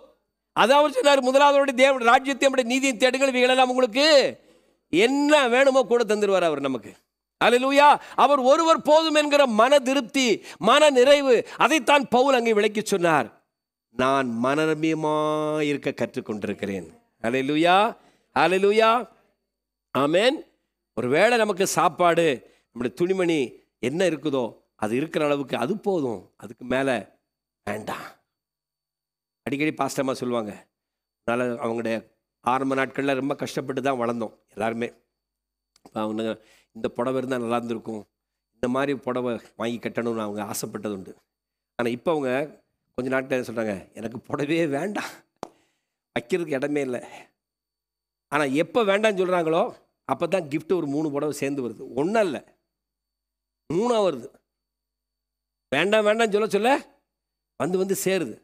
அதான் அவர் சொன்னார், முதலாவது தேவனுடைய ராஜ்யத்தையும் நீதியின் தேடுங்கள், இவைகளெல்லாம் உங்களுக்கு என்ன வேணுமோ கூட தந்துடுவார் அவர் நமக்கு. அல்லேலூயா. அவர் ஒருவர் போதும் என்கிற மன திருப்தி, மன நிறைவு, அதைத்தான் பவுல் அங்கே விளக்கி சொன்னார். நான் மனரமியமாக இருக்க கற்றுக்கொண்டிருக்கிறேன். அல்லேலூயா, அல்லேலூயா, ஆமென். ஒருவேளை நமக்கு சாப்பாடு, நம்முடைய துணிமணி என்ன இருக்குதோ அது இருக்கிற அளவுக்கு அது போதும். அதுக்கு மேலே வேண்டாம். அடிக்கடி பாஸ்டர்மா சொல்லுவாங்க, அதனால் அவங்களுடைய ஆரம்ப நாட்களில் ரொம்ப கஷ்டப்பட்டு தான் வளர்ந்தோம் எல்லாருமே. அவங்க இந்த புடவை இருந்தால் நல்லா இருந்திருக்கும், இந்த மாதிரி புடவை வாங்கி கட்டணும்னு அவங்க ஆசைப்பட்டது உண்டு. ஆனால் இப்போ அவங்க கொஞ்ச நாட்கள் சொல்கிறாங்க, எனக்கு புடவையே வேண்டாம், வைக்கிறதுக்கு இடமே இல்லை. ஆனால் எப்போ வேண்டாம்னு சொல்கிறாங்களோ அப்போ தான் கிஃப்ட்டு ஒரு 3 புடவை சேர்ந்து வருது. ஒன்றும் இல்லை, 3 வருது. வேண்டாம் வேண்டாம்னு சொல்ல வந்து சேருது.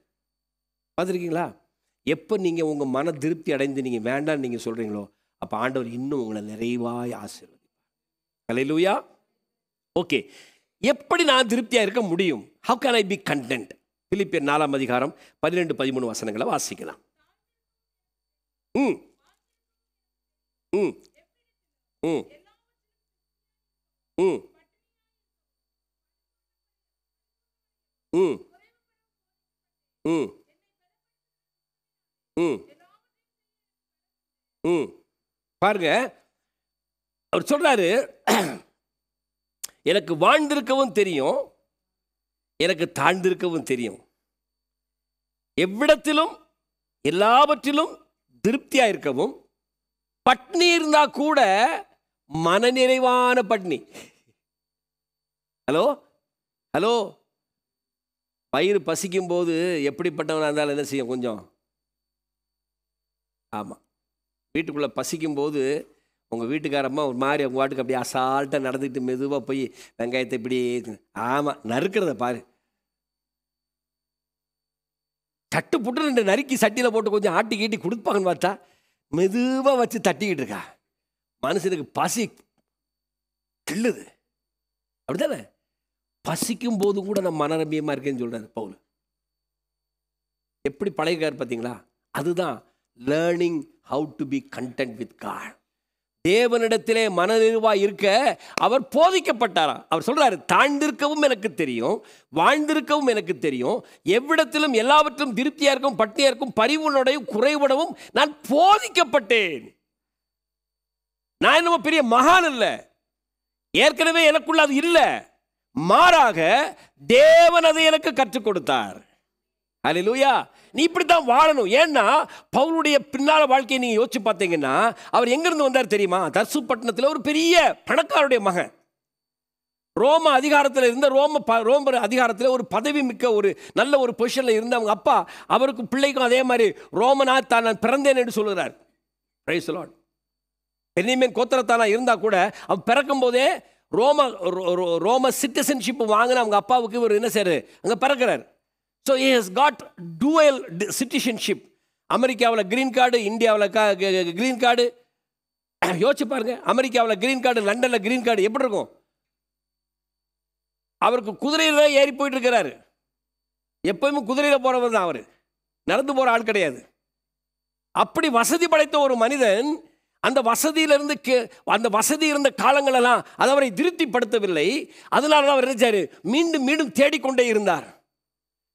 பார்த்துருக்கீங்களா? எப்போ நீங்கள் உங்கள் மன திருப்தி அடைந்து நீங்கள் வேண்டாம்னு நீங்கள் சொல்கிறீங்களோ அப்போ ஆண்டவர் இன்னும் உங்களை நிறைவாய் ஆசீர்வதிப்பார். ஹல்லேலூயா. ஓகே, எப்படி நான் திருப்தியாக இருக்க முடியும்? How can I be content? பிலிப்பியர் 4ஆம் அதிகாரம் 12-13 வசனங்களை வாசிக்கலாம். ம் ம் ம் ம் ம் ம் ம் ம் பாருங்க, அவர் சொல்றாரு, எனக்கு வாழ்ந்திருக்கவும் தெரியும், எனக்கு தாழ்ந்திருக்கவும் தெரியும். எவ்விடத்திலும் எல்லாவற்றிலும் திருப்தியா இருக்கவும், பட்னி இருந்தா கூட மனநிறைவான பட்னி. ஹலோ ஹலோ, வயிறு பசிக்கும் போது எப்படிப்பட்டவனாக இருந்தாலும் என்ன செய்யும்? கொஞ்சம் ஆமாம், வீட்டுக்குள்ளே பசிக்கும் போது உங்கள் வீட்டுக்காரம்மா ஒரு மாதிரி உங்கள் வாட்டுக்கு அப்படியே அசால்ட்டாக நடந்துக்கிட்டு மெதுவாக போய் வெங்காயத்தை இப்படி ஆமாம் நறுக்கிறத பாரு, தட்டு புட்டு 2 நறுக்கி சட்டியில் போட்டு கொஞ்சம் ஆட்டி கீட்டி கொடுப்பாங்கன்னு பார்த்தா மெதுவாக வச்சு தட்டிக்கிட்டு இருக்கா. மனுஷனுக்கு பசி கிள்ளுது. அப்படித்தானே? பசிக்கும் போது கூட நான் மனரம்பியமாக இருக்கேன்னு சொல்கிறார் பவுல். எப்படி பழகிறார் பார்த்தீங்களா? அதுதான் learning how to be content with God. தேவனிடத்திலே மனநிறைவாய் இருக்க அவர் போதிக்கப்பட்டாரா. அவர் சொல்றாரு, தாழ்ந்திருக்கவும் எனக்கு தெரியும், வாழ்ந்திருக்கவும் எனக்கு தெரியும், எவ்விடத்திலும் எல்லாவற்றிலும் திருப்தியா இருக்கும், பட்டினியா இருக்கும், பரிவுனுடையும் குறைவுடவும் நான் போதிக்கப்பட்டேன். நான் என்னமோ பெரிய மகான் இல்ல, ஏற்கனவே எனக்குள்ள அது இல்லை, மாறாக தேவன் அதை எனக்கு கற்றுக் கொடுத்தார். ஹல்லேலூயா. நீ இப்படித்தான் வாழணும். ஏன்னா பவுலுடைய பின்னால வாழ்க்கையை நீங்க யோசிச்சு பார்த்தீங்கன்னா, அவர் எங்கிருந்து வந்தார் தெரியுமா? தர்சு பட்டணத்தில் ஒரு பெரிய பணக்காரருடைய மகன். ரோம அதிகாரத்தில் இருந்த ரோம அதிகாரத்தில் ஒரு பதவி மிக்க ஒரு நல்ல ஒரு பொசிஷன்ல இருந்த அவங்க அப்பா அவருக்கு பிள்ளைக்கும் அதே மாதிரி ரோமனா தான் நான் பிறந்தேன் என்று சொல்கிறார். Price the Lord. பென்யமீன் கோத்திரத்தானா இருந்தா கூட அவன் பிறக்கும் போதே ரோம சிட்டிசன்ஷிப் வாங்கின அவங்க அப்பாவுக்கு இவர் என்ன செய்றாரு? அங்கே பிறக்கிறார். So he has got dual citizenship. அமெரிக்காவில் கிரீன் கார்டு, இந்தியாவில் கிரீன் கார்டு. யோசிச்சு பாருங்க, அமெரிக்காவில் கிரீன் கார்டு, லண்டனில் கிரீன் கார்டு எப்படி இருக்கும்? அவருக்கு குதிரையில் ஏறி போயிட்டு இருக்கிறாரு. எப்பவுமே குதிரையில் போகிறவர் தான் அவர், நடந்து போகிற ஆள் கிடையாது. அப்படி வசதி படைத்த ஒரு மனிதன் அந்த வசதியிலிருந்து அந்த வசதி இருந்த காலங்களெல்லாம் அது அவரை திருப்திப்படுத்தவில்லை. அதனால தான் அவர் நினைச்சாரு, மீண்டும் மீண்டும் தேடிக்கொண்டே இருந்தார்.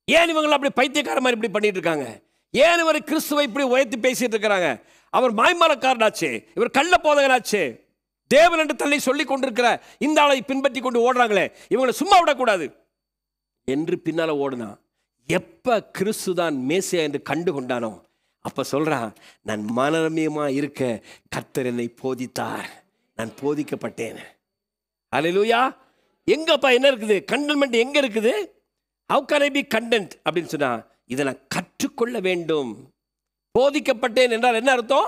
ஏன் இவங்க அப்படி பைத்தியக்கார மாதிரி இப்படி பண்ணிட்டு இருக்காங்க? ஏன் இவர் கிறிஸ்துவை இப்படி உயர்த்தி பேசிட்டு இருக்கிறாங்க? அவர் மாய்மாலக்காரனாச்சே, இவர் கள்ள போதகனாச்சே, தேவன் என்று தன்னை சொல்லி கொண்டிருக்கிற இந்த ஆளை பின்பற்றி கொண்டு ஓடுறாங்களே, இவங்களை சும்மா விடக்கூடாது என்று பின்னால ஓடுனா. எப்ப கிறிஸ்து தான் மேசியா என்று கண்டு கொண்டானோ அப்ப சொல்றான், நான் மனரமியமா இருக்க கர்த்தர் என்னை போதித்தார், நான் போதிக்கப்பட்டேன். ஹல்லேலூயா. எங்கப்பா என்ன இருக்குது? கண்டென்ட்மெண்ட் எங்க இருக்குது? How can I be content அப்படின்னு சொன்னா, இதை நான் கற்றுக்கொள்ள வேண்டும். போதிக்கப்பட்டேன் என்றால் என்ன அர்த்தம்?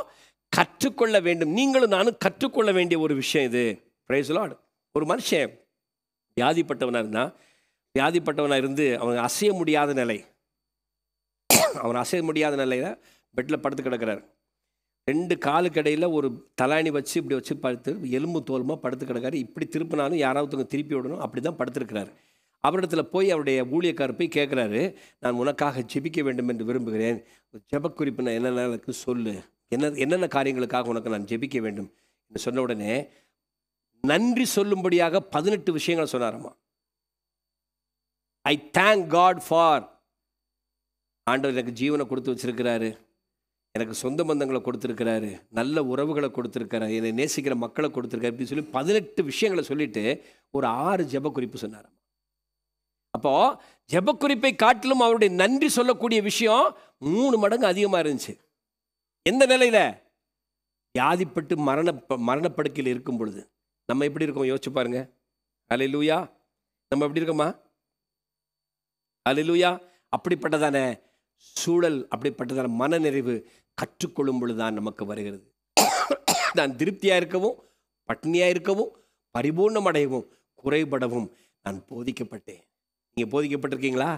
கற்றுக்கொள்ள வேண்டும். நீங்களும் நானும் கற்றுக்கொள்ள வேண்டிய ஒரு விஷயம் இது. Price the Lord. ஒரு மனுஷன் வியாதிப்பட்டவனா இருந்தா, வியாதிப்பட்டவனா இருந்து அவன் அசைய முடியாத நிலை, அவன் அசைய முடியாத நிலையில பெட்டில் படுத்து கிடக்கிறார். 2 காலுக்கு இடையில ஒரு தலாணி வச்சு இப்படி வச்சு படுத்து எலும்பு தோலுமா படுத்து கிடக்காரு. இப்படி திருப்பினாலும் யாராவது திருப்பி விடணும், அப்படி தான் படுத்துருக்கிறார். அவரிடத்துல போய் அவருடைய ஊழியக்காரர் போய் கேட்குறாரு, நான் உனக்காக ஜெபிக்க வேண்டும் என்று விரும்புகிறேன், ஜெப குறிப்பு நான் என்னென்ன சொல்லு, என்னென்ன காரியங்களுக்காக உனக்கு நான் ஜெபிக்க வேண்டும் என்று சொன்ன உடனே நன்றி சொல்லும்படியாக 18 விஷயங்கள் சொன்னாரம்மா. ஐ தேங்க் காட் ஃபார், ஆண்டவர் எனக்கு ஜீவனை கொடுத்து வச்சிருக்கிறாரு, எனக்கு சொந்த பந்தங்களை கொடுத்துருக்கிறாரு, நல்ல உறவுகளை கொடுத்துருக்கிறாரு, என்னை நேசிக்கிற மக்களை கொடுத்துருக்காரு, இப்படி சொல்லி 18 விஷயங்களை சொல்லிட்டு ஒரு 6 ஜெப குறிப்பு சொன்னாரம்மா. அப்போது ஜெபக்குறிப்பை காட்டிலும் அவருடைய நன்றி சொல்லக்கூடிய விஷயம் 3 மடங்கு அதிகமாக இருந்துச்சு. எந்த நிலையில்? வியாதிப்பட்டு மரணப்படுக்கையில் இருக்கும் பொழுது. நம்ம எப்படி இருக்கோம் யோசிச்சு பாருங்க. அல்லேலூயா. நம்ம எப்படி இருக்கோமா? அல்லேலூயா. அப்படிப்பட்டதான சூழல், அப்படிப்பட்டதான மனநிறைவு கற்றுக்கொள்ளும் பொழுதுதான் நமக்கு வருகிறது. நான் திருப்தியாக இருக்கவும், பட்டினியாக இருக்கவும், பரிபூர்ணம் அடையவும், குறைபடவும் நான் போதிக்கப்பட்டேன். நீங்கள் போதிக்கப்பட்டிருக்கீங்களா?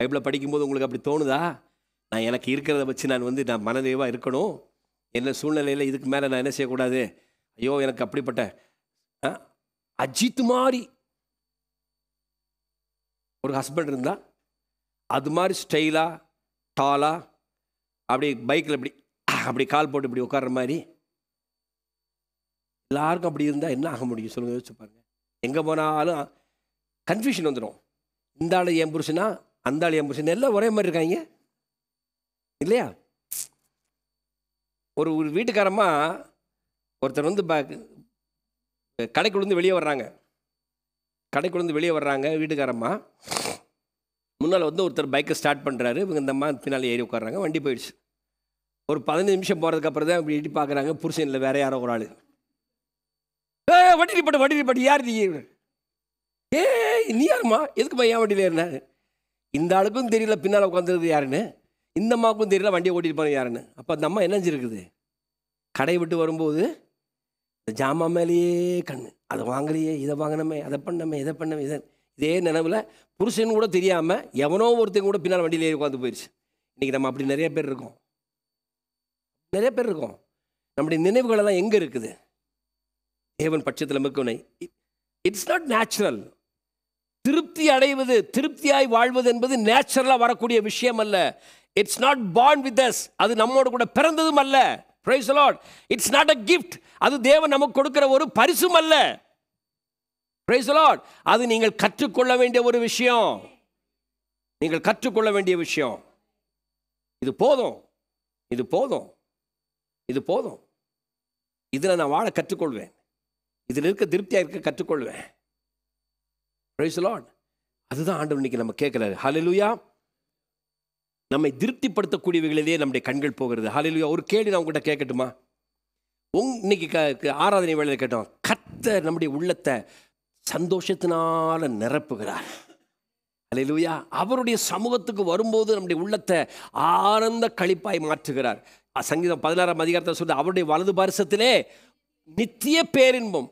பைபிளை படிக்கும்போது உங்களுக்கு அப்படி தோணுதா? நான் எனக்கு இருக்கிறத வச்சு நான் மனநிறைவாக இருக்கணும், என்ன சூழ்நிலையில் இதுக்கு மேலே நான் என்ன செய்யக்கூடாது, ஐயோ எனக்கு அப்படிப்பட்ட அஜித் மாதிரி ஒரு ஹஸ்பண்ட் இருந்தால் அது மாதிரி ஸ்டைலாக டாலாக அப்படி பைக்கில் அப்படி கால் போட்டு இப்படி உட்கார்ற மாதிரி எல்லாருக்கும் அப்படி இருந்தால் என்ன ஆக முடியும் சொல்லுங்கள், யோசிச்சு பாருங்கள். எங்கே போனாலும் கன்ஃபியூஷன் வந்துடும். இந்த ஆள் என் புருஷனா, அந்த ஆள் என் புருஷன், எல்லாம் ஒரே மாதிரி இருக்காங்க இல்லையா? ஒரு வீட்டுக்காரம்மா ஒருத்தர் வந்து கடைக்குள்ளேருந்து வெளியே வர்றாங்க. வீட்டுக்காரம்மா முன்னால் வந்து ஒருத்தர் பைக்கை ஸ்டார்ட் பண்ணுறாரு. இவங்க இந்த அம்மா பின்னால் ஏறி உட்காடுறாங்க. வண்டி போயிடுச்சு. ஒரு 15 நிமிஷம் போகிறதுக்கப்புறம் தான் இப்படி இட்டி பார்க்குறாங்க. புருஷன் இல்லை, வேற யாரோ ஒரு ஆள். வண்டி பட்டு யார் நீ? நீ யாருமா? எதுக்குமா ஏன் வண்டியில் ஏறின? இந்த ஆளுக்கும் தெரியல பின்னால் உட்காந்துருக்குது யாருன்னு, இந்த அம்மாவுக்கும் தெரியல வண்டியை ஓட்டிட்டு போன யாருன்னு. அப்போ அந்த அம்மா என்னஞ்சிருக்குது? கடையை விட்டு வரும்போது இந்த ஜாமா மேலேயே கண்ணு, அதை வாங்கலையே, இதை வாங்கினமே, அதை பண்ணமே, இதை பண்ணமே, இதே நினைவில் புருஷன் கூட தெரியாமல் எவனோ ஒருத்தங்க கூட பின்னால் வண்டியில் ஏறி உட்காந்து போயிடுச்சு. இன்றைக்கி நம்ம அப்படி நிறைய பேர் இருக்கோம். நம்முடைய நினைவுகளெல்லாம் எங்கே இருக்குது? தேவன் பட்சத்தில் இருக்கணும். It's not natural. திருப்தி அடைவது, திருப்தியாய் வாழ்வது என்பது நேச்சுரலாக வரக்கூடிய விஷயம் அல்ல. It's not born with us. அது நம்மோடு கூட பிறந்ததும் அல்ல. Praise the Lord. It's not a gift. அது தேவன் நமக்கு கொடுக்கிற ஒரு பரிசும் அல்ல. Praise the Lord. அது நீங்கள் கற்றுக்கொள்ள வேண்டிய ஒரு விஷயம். இது போதும். இதில் நான் வாழ கற்றுக்கொள்வேன். இதில் இருக்க திருப்தியாக இருக்க கற்றுக்கொள்வேன். Praise the Lord. அதுதான் ஆண்டவர் இன்னைக்கு நம்ம கேட்குறாரு. ஹல்லேலூயா. நம்மை திருப்திப்படுத்தக்கூடியவைகளிலே நம்முடைய கண்கள் போகிறது. ஹல்லேலூயா. ஒரு கேள்வி நான் உங்கள்கிட்ட கேட்கட்டுமா? இன்னைக்கு ஆராதனை வேளையில் கேட்டோம். கர்த்தர் நம்முடைய உள்ளத்தை சந்தோஷத்தினால நிரப்புகிறார். ஹல்லேலூயா. அவருடைய சமூகத்துக்கு வரும்போது நம்முடைய உள்ளத்தை ஆனந்த களிப்பாய் மாற்றுகிறார். சங்கீதம் 16ஆம் அதிகாரத்தை சொல்லி அவருடைய வலது பாரிசத்திலே நித்திய பேரின்பம்,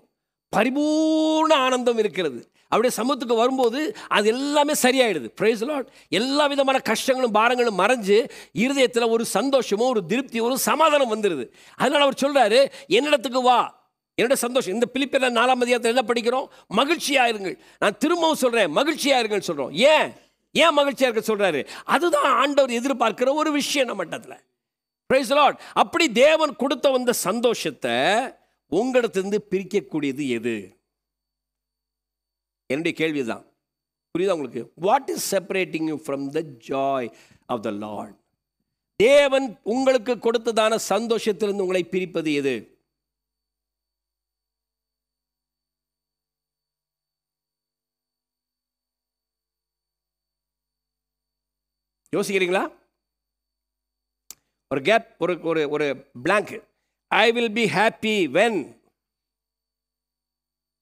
பரிபூர்ண ஆனந்தம் இருக்கிறது. அவருடைய சமூகத்துக்கு வரும்போது அது எல்லாமே சரியாயிடுது. Price the Lord. எல்லா விதமான கஷ்டங்களும் பாரங்களும் மறைஞ்சு இருதயத்தில் ஒரு சந்தோஷமும் ஒரு திருப்தி, ஒரு சமாதானம் வந்துடுது. அதனால் அவர் சொல்கிறாரு, என்னிடத்துக்கு வா, என்னோட சந்தோஷம். இந்த பிலிப்பியர் 4ஆம் அதிகாரத்தில் என்ன படிக்கிறோம்? மகிழ்ச்சியாக இருங்கள். நான் திரும்பவும் சொல்கிறேன், மகிழ்ச்சியாக இருங்கன்னு சொல்கிறோம். ஏன் மகிழ்ச்சியாக இருக்க சொல்கிறாரு? அதுதான் ஆண்டவர் எதிர்பார்க்கிற ஒரு விஷயம் நம்ம மட்டத்தில். Price the Lord. அப்படி தேவன் கொடுத்த வந்த சந்தோஷத்தை உங்களிடத்திலிருந்து பிரிக்கக்கூடியது எது? என்னுடைய கேள்வி தான். புரியுதா உங்களுக்கு? What is separating you from the joy of the Lord? தேவன் உங்களுக்கு கொடுத்ததான சந்தோஷத்திலிருந்து உங்களை பிரிப்பது எது? யோசிக்கிறீங்களா? ஒரு கேப், ஒரு blank. I will be happy when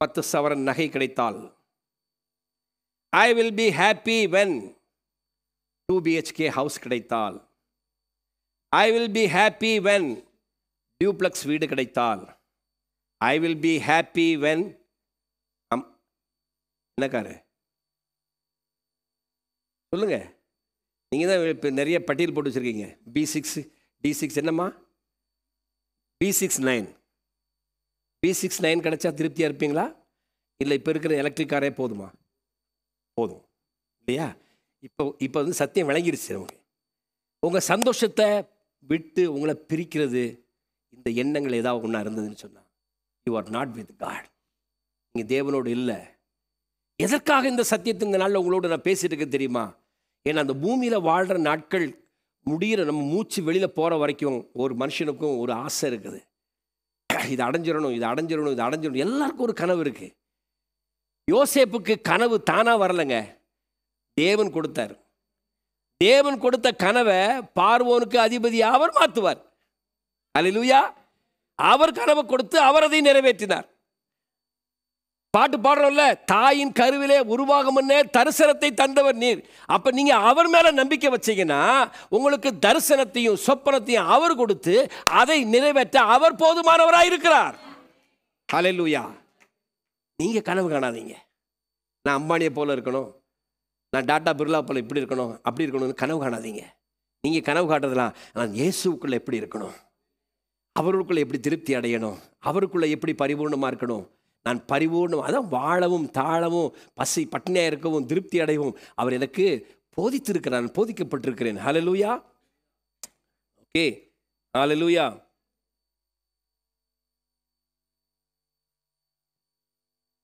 10 சவரன் நகை கிடைத்தால். I will be happy when 2 BHK house கிடைத்தால். I will be happy when duplex வீடு கிடைத்தால். I will be happy when என்னக்காரு சொல்லுங்க. நீங்கள் தான் இப்போ நிறைய பட்டியல் போட்டு வச்சுருக்கீங்க. B6 D6 என்னம்மா? B69 கிடைச்சா திருப்தியாக இருப்பீங்களா? இல்லை இப்போ இருக்கிற எலக்ட்ரிக் காரே போதுமா? போதும் இல்லையா? இப்போ வந்து சத்தியம் விளங்கிருச்சு. உங்கள் சந்தோஷத்தை விட்டு உங்களை பிரிக்கிறது இந்த எண்ணங்கள் ஏதாவது ஒன்றா இருந்ததுன்னு சொன்னால், you are not with God. நீங்கள் தேவனோடு இல்லை. எதற்காக இந்த சத்தியத்தை இந்த நாளில் உங்களோட நான் பேசிட்டு இருக்கேன் தெரியுமா? ஏன்னா அந்த பூமியில் வாழ்கிற நாட்கள் முடிகிற, நம்ம மூச்சு வெளியில் போகிற வரைக்கும் ஒரு மனுஷனுக்கும் ஒரு ஆசை இருக்குது. இது அடைஞ்சிடணும். எல்லாருக்கும் ஒரு கனவு இருக்குது. யோசேப்புக்கு கனவு தானாக வரலைங்க. தேவன் கொடுத்தார். தேவன் கொடுத்த கனவை பார்வோனுக்கு அதிபதி அவர் மாற்றுவார். அல்லேலூயா. அவர் கனவை கொடுத்து அவர் அதை நிறைவேற்றினார். பாட்டு பாடுறோம்ல, தாயின் கருவிலே உருவாகும் முன்னே தரிசனத்தை தந்தவர் நீர். அப்ப நீங்க அவர் மேல நம்பிக்கை வச்சீங்கன்னா உங்களுக்கு தரிசனத்தையும் சொப்பனத்தையும் அவர் கொடுத்து அதை நிறைவேற்ற அவர் போதுமானவராக இருக்கிறார். ஹல்லேலூயா. நீங்க கனவு காணாதீங்க, நான் அம்பானியை போல இருக்கணும், நான் டாடா பிர்லா போல இப்படி இருக்கணும் அப்படி இருக்கணும்னு கனவு காணாதீங்க. நீங்க கனவு காட்டுறதுலாம் நான் இயேசுக்குள்ள எப்படி இருக்கணும், அவருக்குள்ள எப்படி திருப்தி அடையணும், அவருக்குள்ள எப்படி பரிபூர்ணமா இருக்கணும், நான் பரிபூர்ணம், அதான் வாழவும் தாழவும் பசி பட்டினியாக இருக்கவும் திருப்தி அடையவும் அவர் எனக்கு போதித்திருக்கிறான், போதிக்கப்பட்டிருக்கிறேன். ஹல்லேலூயா. ஓகே, ஹல்லேலூயா.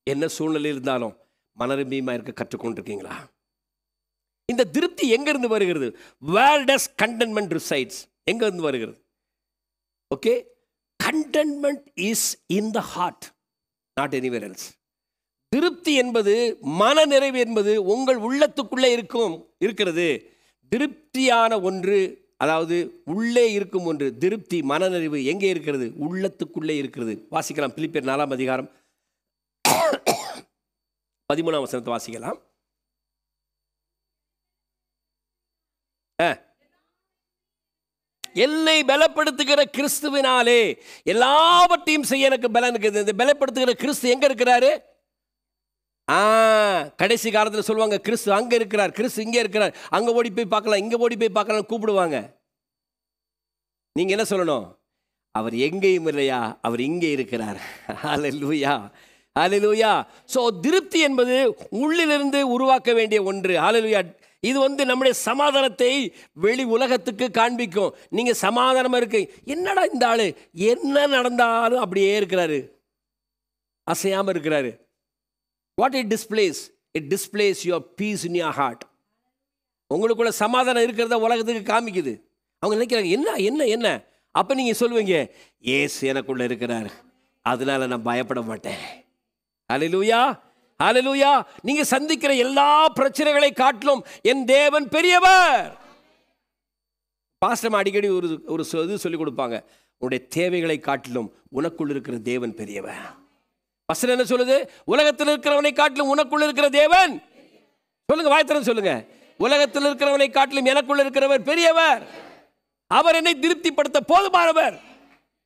என்ன சூழ்நிலை இருந்தாலும் மனரம்பியமாக இருக்க கற்றுக்கொண்டிருக்கீங்களா? இந்த திருப்தி எங்கிருந்து வருகிறது? Where does contentment resides? எங்கிருந்து வருகிறது? Okay, contentment is in the heart, not anywhere else. திருப்தி என்பது, மன நிறைவு என்பது உங்கள் உள்ளத்துக்குள்ளே இருக்கிறது. திருப்தியான ஒன்று, அதாவது உள்ளே இருக்கும் ஒன்று. திருப்தி, மனநிறைவு எங்கே இருக்கிறது? உள்ளத்துக்குள்ளே இருக்கிறது. வாசிக்கலாம், பிலிப்பியர் 4ஆம் அதிகாரம் 13ஆம் வசனத்தை வாசிக்கலாம். என்னை பலப்படுத்துகிற கிறிஸ்துவினாலே எல்லாவற்றையும் செய்ய எனக்கு பலன் இருக்குது. இந்த பலப்படுத்துகிற கிறிஸ்து எங்க இருக்கிறாரு? கடைசி காலத்தில் சொல்லுவாங்க, கிறிஸ்து அங்க இருக்கிறார், கிறிஸ்து இங்கே இருக்கிறார், அங்க ஓடி போய் பார்க்கலாம், இங்க ஓடி போய் பார்க்கலாம் கூப்பிடுவாங்க. நீங்க என்ன சொல்லணும்? அவர் எங்கேயும் இல்லையா, அவர் இங்கே இருக்கிறார். ஹல்லேலூயா, ஹல்லேலூயா. சோ திருப்தி என்பது உள்ளிலிருந்து உருவாக்க வேண்டிய ஒன்று. ஹல்லேலூயா. இது நம்முடைய சமாதானத்தை வெளி உலகத்துக்கு காண்பிக்கும். நீங்க சமாதானமா இருக்கு, என்னடா இந்த ஆளு என்ன நடந்தாலும் அப்படியே இருக்கிறாரு, அசையாம இருக்கிறாரு. What it displace? It displace your peace in your heart. உங்களுக்குள்ள சமாதானம் இருக்கிறத உலகத்துக்கு காமிக்குது. அவங்க நினைக்கிறாங்க என்ன என்ன என்ன. அப்ப நீங்க சொல்லுவீங்க, ஏசு எனக்குள்ள இருக்கிறார், அதனால நான் பயப்பட மாட்டேன். ஹல்லேலூயா, ஹல்லேலூயா. நீங்க சந்திக்கிற எல்லா பிரச்சனைகளை காட்டிலும் என் தேவன் பெரியவர். பாஸ்டர் அடிக்கடி ஒரு இது சொல்லி கொடுப்பாங்க, உன்னுடைய தேவைகளை காட்டிலும் உனக்குள் இருக்கிற தேவன் பெரியவர். பாஸ்டர் என்ன சொல்லுது? உலகத்தில் இருக்கிறவனை காட்டிலும் உனக்குள்ள இருக்கிற தேவன். சொல்லுங்க, வாய்த்திறன் சொல்லுங்க. உலகத்தில் இருக்கிறவனை காட்டிலும் எனக்குள்ள இருக்கிறவர் பெரியவர். அவர் என்னை திருப்திப்படுத்த போதுமானவர்.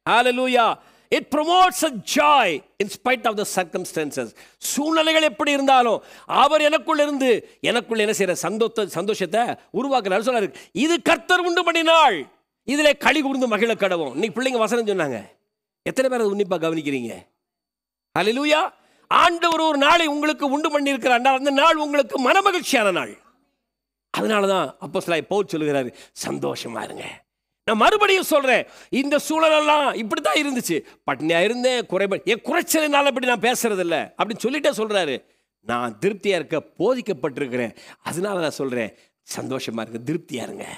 ஹல்லேலூயா. It promotes a joy in spite of the circumstances. சூழ்நிலைகள் எப்படி இருந்தாலும் அவர் எனக்குள்ள இருந்து எனக்குள்ள என்ன செய்யற சந்தோஷத்தை உருவாக்குறாரு. சொல்றாரு, இது கர்த்தர் உண்டு பண்ணினாள், இதிலே களி கூர்ந்து மகிழ கடவும். இன்னைக்கு பிள்ளைங்க வசனம் சொன்னாங்க, எத்தனை பேர் உன்னிப்பா கவனிக்கிறீங்க? ஹல்லேலூயா. ஆண்டவர் ஒரு நாளை உங்களுக்கு உண்டு பண்ணி இருக்கிறார், அந்த நாள் உங்களுக்கு மனமகிழ்ச்சியான நாள். அதனாலதான் அப்போஸ்தலனாகிய பவுல் சொல்லுகிறாரு, சந்தோஷமா இருங்க. நான் மறுபடியும் சொல்றேன், இந்த சூழலெல்லாம் இப்படித்தான் இருந்துச்சு, பட்னியா இருந்தேன், என் குறைச்சலினால இப்படி நான் பேசுறது இல்லை அப்படின்னு சொல்லிட்டே சொல்றாரு. நான் திருப்தியா இருக்க போதிக்கப்பட்டிருக்கிறேன், அதனால நான் சொல்றேன், சந்தோஷமா இருங்க, திருப்தியா இருங்க,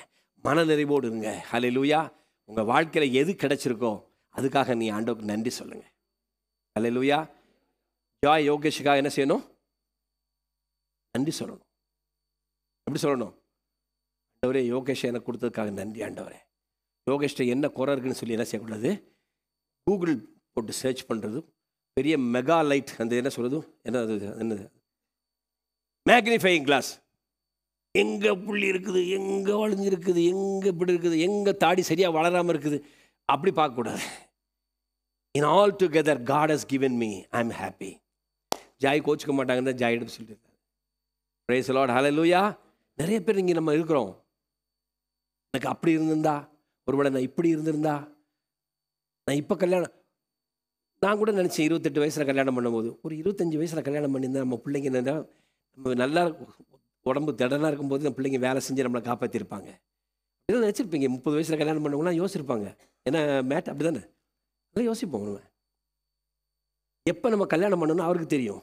மனநிறைவோடு இருங்க. ஹல்லேலூயா. உங்க வாழ்க்கையில எது கிடைச்சிருக்கோ அதுக்காக நீ ஆண்டவருக்கு நன்றி சொல்லுங்க. ஹல்லேலூயா. ஜாய் யோகேஷுக்காக என்ன செய்யணும்? நன்றி சொல்லணும். எப்படி சொல்லணும்? ஆண்டவரே, யோகேஷ் எனக்கு கொடுத்ததுக்காக நன்றி ஆண்டவரே. யோகேஷ்ட என்ன குறை இருக்குன்னு சொல்லி என்ன செய்யக்கூடாது? கூகுள் போட்டு சர்ச் பண்ணுறது, பெரிய மெகா லைட், அந்த என்ன சொல்கிறது, என்னது மேக்னிஃபையிங் கிளாஸ், எங்கே புள்ளி இருக்குது, எங்கே வளைஞ்சிருக்குது, எங்கே இப்படி இருக்குது, எங்கே தாடி சரியாக வளராமல் இருக்குது, அப்படி பார்க்கக்கூடாது. In all together God has given me, I am happy. Joy கோச்சிக்க மாட்டாங்கன்னு தான் ஜாயிடம் சொல்லிட்டு, பிரைஸ் தி லார்ட், ஹல்லேலூயா. நிறைய பேர் இங்கே நம்ம இருக்கிறோம், எனக்கு அப்படி இருந்திருந்தா, ஒருவேளை நான் இப்படி இருந்திருந்தா, நான் இப்போ கல்யாணம், நான் கூட நினச்சேன் 28 வயசில் கல்யாணம் பண்ணும்போது, ஒரு 25 வயசில் கல்யாணம் பண்ணியிருந்தா நம்ம பிள்ளைங்க நம்ம நல்லா உடம்பு திடனாக இருக்கும்போது நம்ம பிள்ளைங்க வேலை செஞ்சு நம்மளை காப்பாற்றிருப்பாங்க. இதெல்லாம் நினச்சிருப்பீங்க. 30 வயசில் கல்யாணம் பண்ணவங்களாம் யோசிச்சிருப்பாங்க. ஏன்னா மேட் அப்படி தானே, அதெல்லாம் யோசிப்போம். நம்ம எப்போ நம்ம கல்யாணம் பண்ணணும்னு அவருக்கு தெரியும்.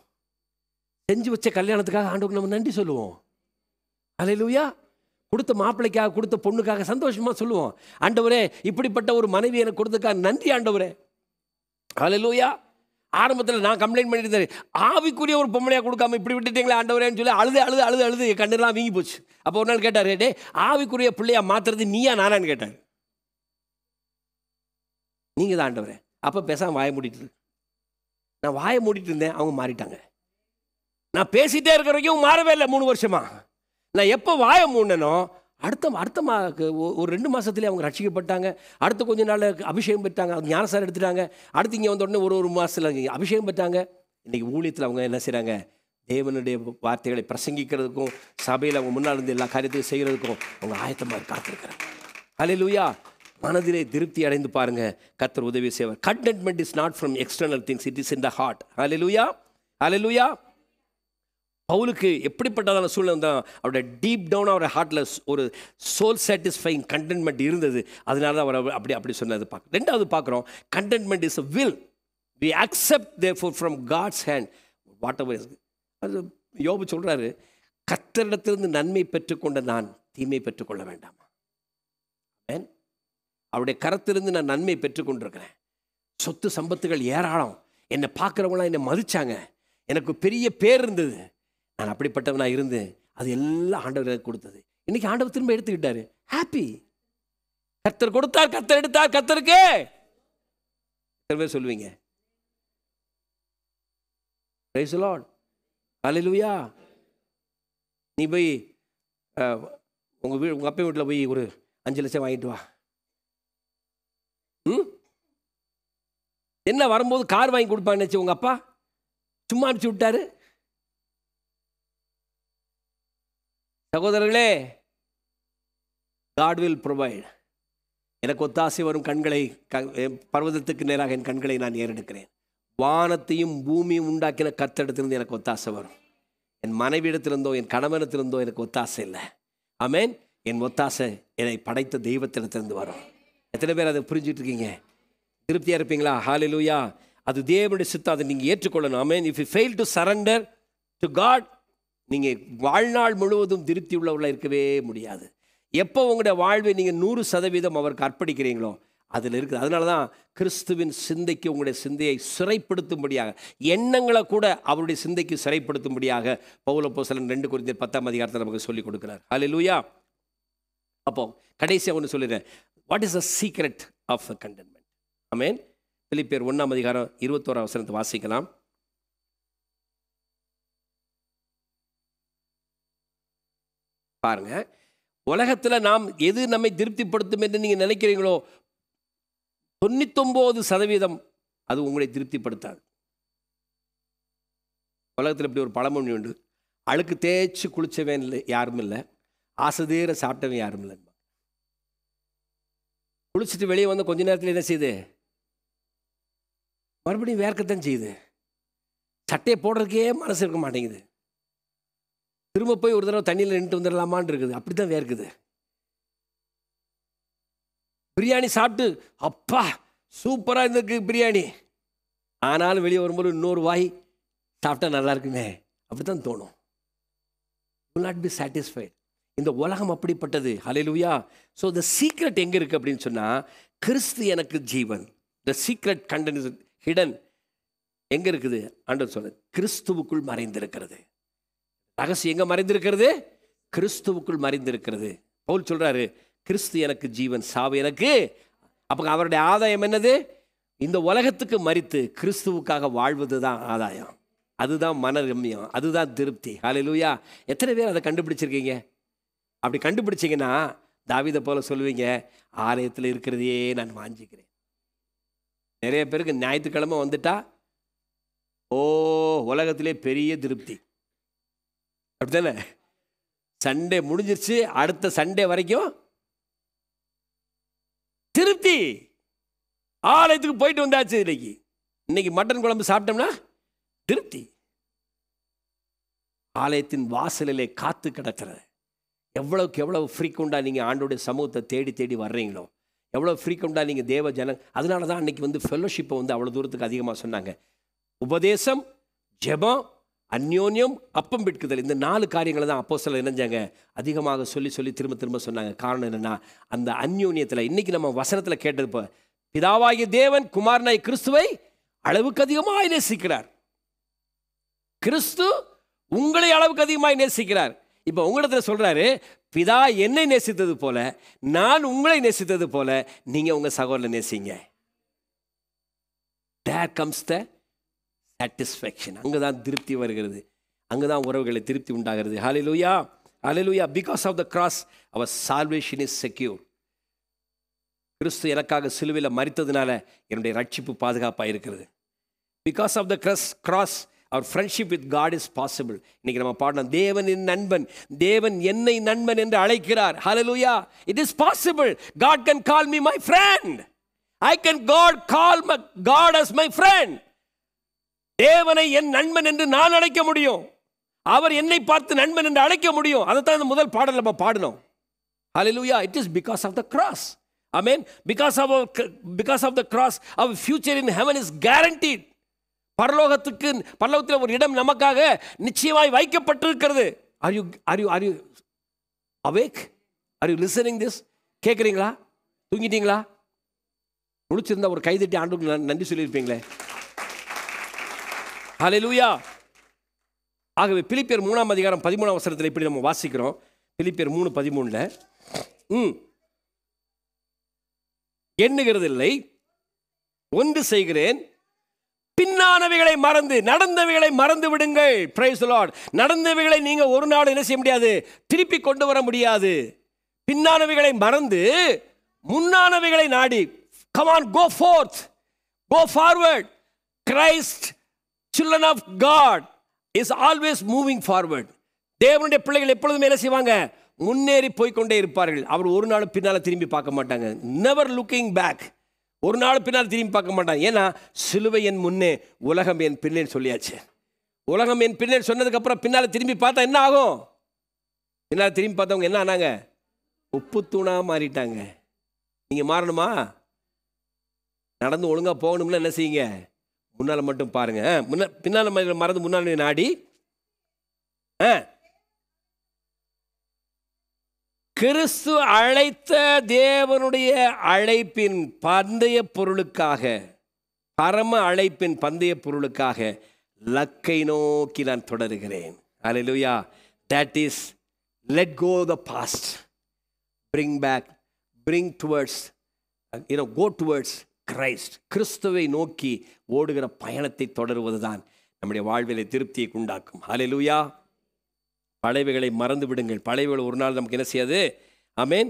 செஞ்சு வச்ச கல்யாணத்துக்காக ஆண்டவருக்கு நம்ம நன்றி சொல்லுவோம். ஹல்லேலூயா. கொடுத்த மாப்பிள்ளைக்காக, கொடுத்த பொண்ணுக்காக சந்தோஷமா சொல்லுவோம், ஆண்டவரே இப்படிப்பட்ட ஒரு மனைவி எனக்கு கொடுத்ததுக்காக நன்றி ஆண்டவரே. ஹல்லேலூயா. ஆரம்பத்தில் நான் கம்ப்ளைண்ட் பண்ணிட்டு இருந்தேன், ஆவிக்குரிய ஒரு பொம்பளையாக கொடுக்காம இப்படி விட்டுட்டீங்களே ஆண்டவரேன்னு சொல்லி அழுது அழுது அழுது அழுது கண்ணெல்லாம் வீங்கி போச்சு. அப்போ ஒரு நாள் கேட்டார், டே ஆவிக்குரிய பிள்ளையா மாத்துறது நீயா நானான்னு கேட்டார். நீங்கள் தான் ஆண்டவரே. அப்போ பேசாமல் வாயை மூடிட்டு நான் வாயை மூடிட்டு இருந்தேன், அவங்க மாறிட்டாங்க. நான் பேசிகிட்டே இருக்கிற வரைக்கும் மாறவே இல்லை 3 வருஷமா. நான் எப்போ வாயை மூடனோ அடுத்த ஒரு 2 மாதத்துலேயே அவங்க ரட்சிக்கப்பட்டாங்க. அடுத்த கொஞ்ச நாள் அபிஷேகம் பெற்றாங்க, ஞானசாரம் எடுத்துட்டாங்க. அடுத்து இங்கே வந்த உடனே ஒரு மாதத்தில் அபிஷேகம் பெற்றாங்க. இன்றைக்கி ஊழியத்தில் அவங்க என்ன செய்கிறாங்க, தேவனுடைய வார்த்தைகளை பிரசங்கிக்கிறதுக்கும் சபையில் அவங்க முன்னால் இருந்து எல்லா காரியத்தையும் செய்கிறதுக்கும் அவங்க ஆயத்தமாக காத்திருக்கிறாங்க. ஹல்லேலூயா. மனதிலே திருப்தி அடைந்து பாருங்க, கர்த்தர் உதவி செய்வார். Contentment is not from external things, it is in the heart. Hallelujah, hallelujah. பவுலுக்கு எப்படிப்பட்டதான சூழ்நிலை தான், அவருடைய டீப் டவுன் அவருடைய ஹார்ட்டில் ஒரு சோல் சாட்டிஸ்ஃபைங் கண்டென்ட்மெண்ட் இருந்தது. அதனால தான் அவர் அப்படி சொன்னது பார்க்க. ரெண்டாவது பார்க்குறோம், contentment is a will. We accept therefore from God's hand whatever is. அது யோபு சொல்கிறாரு, கர்த்தரிடத்திலிருந்து நன்மை பெற்றுக்கொண்ட நான் தீமை பெற்றுக்கொள்ள வேண்டாமா? அவருடைய கரத்திலிருந்து நான் நன்மை பெற்றுக்கொண்டிருக்கிறேன். சொத்து சம்பத்துகள் ஏராளம், என்னை பார்க்குறவங்களாம் என்னை மதிச்சாங்க, எனக்கு பெரிய பேர் இருந்தது, நான் அப்படிப்பட்டவனாக இருந்து அது எல்லாம் ஆண்டவர் கொடுத்தது. இன்னைக்கு ஆண்டவர் திரும்ப எடுத்துக்கிட்டாரு. ஹாப்பி. கர்த்தர் கொடுத்தார், கர்த்தர் எடுத்தார், கர்த்தருக்கு சொல்லுவீங்க. Praise the lord. ஹல்லேலூயா. நீ போய் உங்கள் அப்பா வீட்டில் போய் ஒரு 5 லட்சம் வாங்கிட்டு வா. என்ன வரும்போது கார் வாங்கி கொடுப்பான்னு உங்கள் அப்பா சும்மா அனுப்பிச்சு விட்டாரு. சகோதரர்களே, God will provide. எனக்கு ஒத்தாசை வரும் கண்களை பர்வதத்துக்கு நேராக என் கண்களை நான் ஏறெடுக்கிறேன். வானத்தையும் பூமியும் உண்டாக்கின கர்த்தரிடத்திலிருந்து எனக்கு ஒத்தாசை வரும். என் மனைவியிடத்திலிருந்தோ என் கணவனிடத்திலிருந்தோ எனக்கு ஒத்தாசை இல்லை. ஆமென். என் ஒத்தாசை என்னை படைத்த தெய்வத்திடத்திலிருந்து வரும். எத்தனை பேர் அதை புரிஞ்சுட்டு இருக்கீங்க? திருப்தியாக இருப்பீங்களா? ஹல்லேலூயா. அது தேவனுடைய சித்தம், அதை நீங்கள் ஏற்றுக்கொள்ளணும். Amen. If you fail to surrender to God, நீங்கள் வாழ்நாள் முழுவதும் திருப்தி உள்ளவர்களாக இருக்கவே முடியாது. எப்போ உங்களுடைய வாழ்வை நீங்கள் 100% அவருக்கு அர்ப்பணிக்கிறீங்களோ அதில் இருக்குது. அதனால தான் கிறிஸ்துவின் சிந்தைக்கு உங்களுடைய சிந்தையை சிறைப்படுத்தும்படியாக, எண்ணங்களை கூட அவருடைய சிந்தைக்கு சிறைப்படுத்தும்படியாக பவுல் அப்போஸ்தலன் 2 கொரிந்தியர் 10ஆம் அதிகாரத்தில் நமக்கு சொல்லிக் கொடுக்குறார். ஹல்லேலூயா. அப்போ கடைசியாக ஒன்று சொல்லிடுறேன், what is the secret of the contentment? Amen. பிலிப்பியர் 1ஆம் அதிகாரம் 21ஆம் வசனத்தை வாசிக்கலாம். பாருங்க, உலகத்தில் நாம் எது நம்மை திருப்திப்படுத்தும் என்று நீங்கள் நினைக்கிறீங்களோ 99% அது உங்களை திருப்திப்படுத்தாது. உலகத்தில் இப்படி ஒரு பழமொழி உண்டு, அழுக்கு தேய்ச்சி குளிச்சவன் இல்லை யாரும் இல்லை, ஆசைதீர சாப்பிட்டவன் யாரும் இல்லை. குளிச்சுட்டு வெளியே வந்து கொஞ்ச நேரத்தில் என்ன செய்யுது, மறுபடியும் வேர்க்கத்தான் செய்யுது. சட்டையை போடுறதுக்கே மனசு இருக்க மாட்டேங்குது. திரும்ப போய் ஒரு தடவை தண்ணியில் நின்று வந்துடலாமான் இருக்குது, அப்படி தான் வேர்க்குது. பிரியாணி சாப்பிட்டு அப்பா சூப்பராக இருந்திருக்கு பிரியாணி, ஆனாலும் வெளியே வரும்போது இன்னொரு வாய் சாப்பிட்டா நல்லா இருக்குமே அப்படி தான் தோணும். will not be satisfied. இந்த உலகம் அப்படிப்பட்டது. ஹல்லேலூயா. ஸோ த சீக்ரெட் எங்கே இருக்குது அப்படின்னு சொன்னால், கிறிஸ்து எனக்கு ஜீவன். The secret content is hidden. எங்கே இருக்குது? ஆண்டவர் சொல்ல, கிறிஸ்துவுக்குள் மறைந்திருக்கிறது. ரகசியம் எங்கே மறைந்திருக்கிறது? கிறிஸ்துவுக்குள் மறைந்திருக்கிறது. பவுல் சொல்கிறாரு, கிறிஸ்து எனக்கு ஜீவன், சாவு எனக்கு. அப்போ அவருடைய ஆதாயம் என்னது? இந்த உலகத்துக்கு மரித்து கிறிஸ்துவுக்காக வாழ்வது தான் ஆதாயம். அதுதான் மனரம்யம், அதுதான் திருப்தி. ஹல்லேலூயா. எத்தனை பேர் அதை கண்டுபிடிச்சிருக்கீங்க? அப்படி கண்டுபிடிச்சிங்கன்னா தாவீதை போல சொல்லுவீங்க, ஆலயத்தில் இருக்கிறதையே நான் வாஞ்சிக்கிறேன். நிறைய பேருக்கு ஞாயிற்றுக்கிழமை வந்துட்டா உலகத்திலே பெரிய திருப்தி, அப்படித்தானே? சண்டே முடிஞ்சிருச்சு, அடுத்த சண்டே வரைக்கும் திருப்தி. ஆலயத்துக்கு போயிட்டு வந்தாச்சு, இன்னைக்கு மட்டன் குழம்பு சாப்பிட்டோம்னா திருப்தி. ஆலயத்தின் வாசலிலே காத்து கிடக்கிறது. எவ்வளவுக்கு எவ்வளவு ஃப்ரீக்வெண்டாக நீங்கள் ஆண்டோடைய சமூகத்தை தேடி தேடி வர்றீங்களோ, எவ்வளோ ஃப்ரீக்வெண்டாக நீங்கள் தேவ ஜன. அதனால தான் அன்றைக்கி வந்து ஃபெல்லோஷிப்பை வந்து அவ்வளோ தூரத்துக்கு அதிகமாக சொன்னாங்க. உபதேசம், ஜெபம், அந்யோன்யம், அப்பம் பிட்குதல், இந்த 4 காரியங்களை தான் அப்போஸ்தலர் இணைஞ்சாங்க அதிகமாக சொல்லி சொல்லி திரும்ப திரும்ப சொன்னாங்க. காரணம் என்னென்னா, அந்த அந்யோன்யத்தில் இன்றைக்கி நம்ம வசனத்தில் கேட்டது, இப்போ பிதாவாகிய தேவன் குமாரனாய் கிறிஸ்துவை அளவுக்கு அதிகமாய் நேசிக்கிறார். கிறிஸ்து உங்களை அளவுக்கு அதிகமாய் நேசிக்கிறார். இப்போ உங்களிடத்துல சொல்றாரு, பிதா என்னை நேசித்தது போல நான் உங்களை நேசித்தது போல நீங்க உங்க சகோதரனை நேசிங்க. There comes the satisfaction. அங்கதான் திருப்தி வருகிறது, அங்கதான் உறவுகளை திருப்தி உண்டாகிறது. ஹல்லேலூயா, ஹல்லேலூயா. Because of the cross our salvation is secure. கிறிஸ்து எனக்காக சிலுவையில் மரித்ததுனால என்னுடைய ரட்சிப்பு பாதுகாப்பாக இருக்கிறது. Because of the cross our friendship with God is possible. இன்னைக்கு நம்ம பாடணும், தேவன் என் நண்பன், தேவன் என்னை நண்பன் என்று அழைக்கிறார். ஹல்லேலூயா. It is possible. God can call me my friend. I can call God as my friend. தேவனை என் நண்பன் என்று நான் அழைக்க முடியும். அவர் என்னை பார்த்து நண்பன் என்று அழைக்க முடியும். அதைத்தான் இந்த முதல் பாடல் நம்ம பாடணும். Hallelujah. It is because of the cross. Amen. Because of the cross our future in heaven is guaranteed. பரலோகத்தில் ஒரு இடம் நமக்காக நிச்சயமாய் வைக்கப்பட்டிருக்கிறது. Are you awake? Are you listening this? கேட்குறீங்களா? தூங்கிட்டீங்களா? முடிச்சிருந்தா ஒரு கைதட்டி ஆண்டவருக்கு நன்றி சொல்லியிருப்பீங்களே. ஹல்லேலூயா. ஆகவே பிலிப்பியர் 3ஆம் அதிகாரம் 13ஆம் வசனத்தில் இப்படி நம்ம வாசிக்கிறோம். பிலிப்பியர் 3:13 எண்ணுகிறதில்லை, ஒன்று செய்கிறேன், பின்னானவைகளை மறந்து நடந்தவைகளை மறந்து விடுங்கள். Price the Lord. நடந்தவைகளை நீங்க ஒரு நாள் என்ன செய்ய முடியாது, திருப்பி கொண்டு வர முடியாது. பின்னானவைகளை மறந்து முன்னானவைகளை நாடி. Come on, go forth, go forward. Christ, children of God is always moving forward. தேவனுடைய பிள்ளைகள் எப்பொழுதுமே என்ன செய்வாங்க, முன்னேறி போய்கொண்டே இருப்பார்கள். அவர் ஒரு நாள் பின்னால திரும்பி பார்க்க மாட்டாங்க. never looking back. ஒரு நாள் பின்னால் திரும்பி பார்க்க மாட்டாங்க. ஏன்னா சிலுவை என் முன்னே, உலகம் என் பின்னே சொல்லியாச்சு. உலகம் என் பின்னே சொன்னதுக்கு அப்புறம் பின்னால திரும்பி பார்த்தா என்ன ஆகும்? பின்னால திரும்பி பார்த்தவங்க என்ன ஆனாங்க? உப்பு தூணா மாறிட்டாங்க. நீங்க மாறணுமா? நடந்து ஒழுங்கா போகணும்னா என்ன செய்யுங்க? முன்னால மட்டும் பாருங்க. பின்னால மறந்து முன்னால நாடி கிறிஸ்து அழைத்த தேவனுடைய அழைப்பின் பந்தய பொருளுக்காக, பரம அழைப்பின் பந்தய பொருளுக்காக லக்கை நோக்கி நான் தொடருகிறேன். ஹல்லேலூயா. That is, let go the past, bring back, bring towards, go towards Christ. கிறிஸ்துவை நோக்கி ஓடுகிற பயணத்தை தொடருவதுதான் நம்முடைய வாழ்விலே திருப்தியை உண்டாக்கும். ஹல்லேலூயா. பழையவைகளை மறந்து விடுங்கள். பழையவைகள் ஒரு நாள் நமக்கு என்ன செய்யாது? ஆமென்.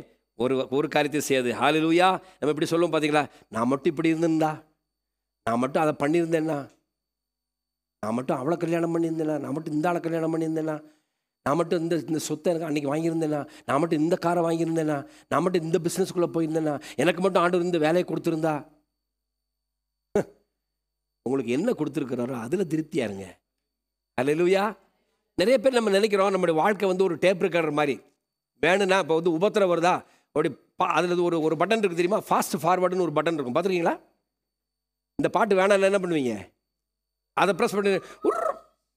ஒரு காரியத்தை செய்யாது. ஹல்லேலூயா. நம்ம இப்படி சொல்லுவோம் பார்த்தீங்களா, நான் மட்டும் இப்படி இருந்திருந்தா, நான் மட்டும் அதை பண்ணியிருந்தேன்னா, நான் மட்டும் அவளை கல்யாணம் பண்ணியிருந்தேனா, நான் மட்டும் இந்த ஆளை கல்யாணம் பண்ணியிருந்தேனா, நான் மட்டும் இந்த சொத்தை எனக்கு அன்றைக்கி வாங்கியிருந்தேனா, நான் மட்டும் இந்த காரை வாங்கியிருந்தேனா, நான் மட்டும் இந்த பிஸ்னஸ்குள்ளே போயிருந்தேனா, எனக்கு மட்டும் ஆண்டவர் இந்த வேலையை கொடுத்துருந்தா. உங்களுக்கு என்ன கொடுத்துருக்குறாரோ அதில் திருப்தியாக இருங்க. ஹல்லேலூயா. நிறைய பேர் நம்ம நினைக்கிறோம் நம்மளுடைய வாழ்க்கை ஒரு டேப் ரெக்கார்டர் மாதிரி. வேணும்னா இப்போ உபத்திரம் வருதா, அப்படி அதில் ஒரு பட்டன் இருக்குது தெரியுமா? ஃபாஸ்ட் ஃபார்வர்டுன்னு ஒரு பட்டன் இருக்கும், பார்த்துருக்கீங்களா? இந்த பாட்டு வேணாம் என்ன பண்ணுவீங்க? அதை ப்ரெஸ் பண்ணி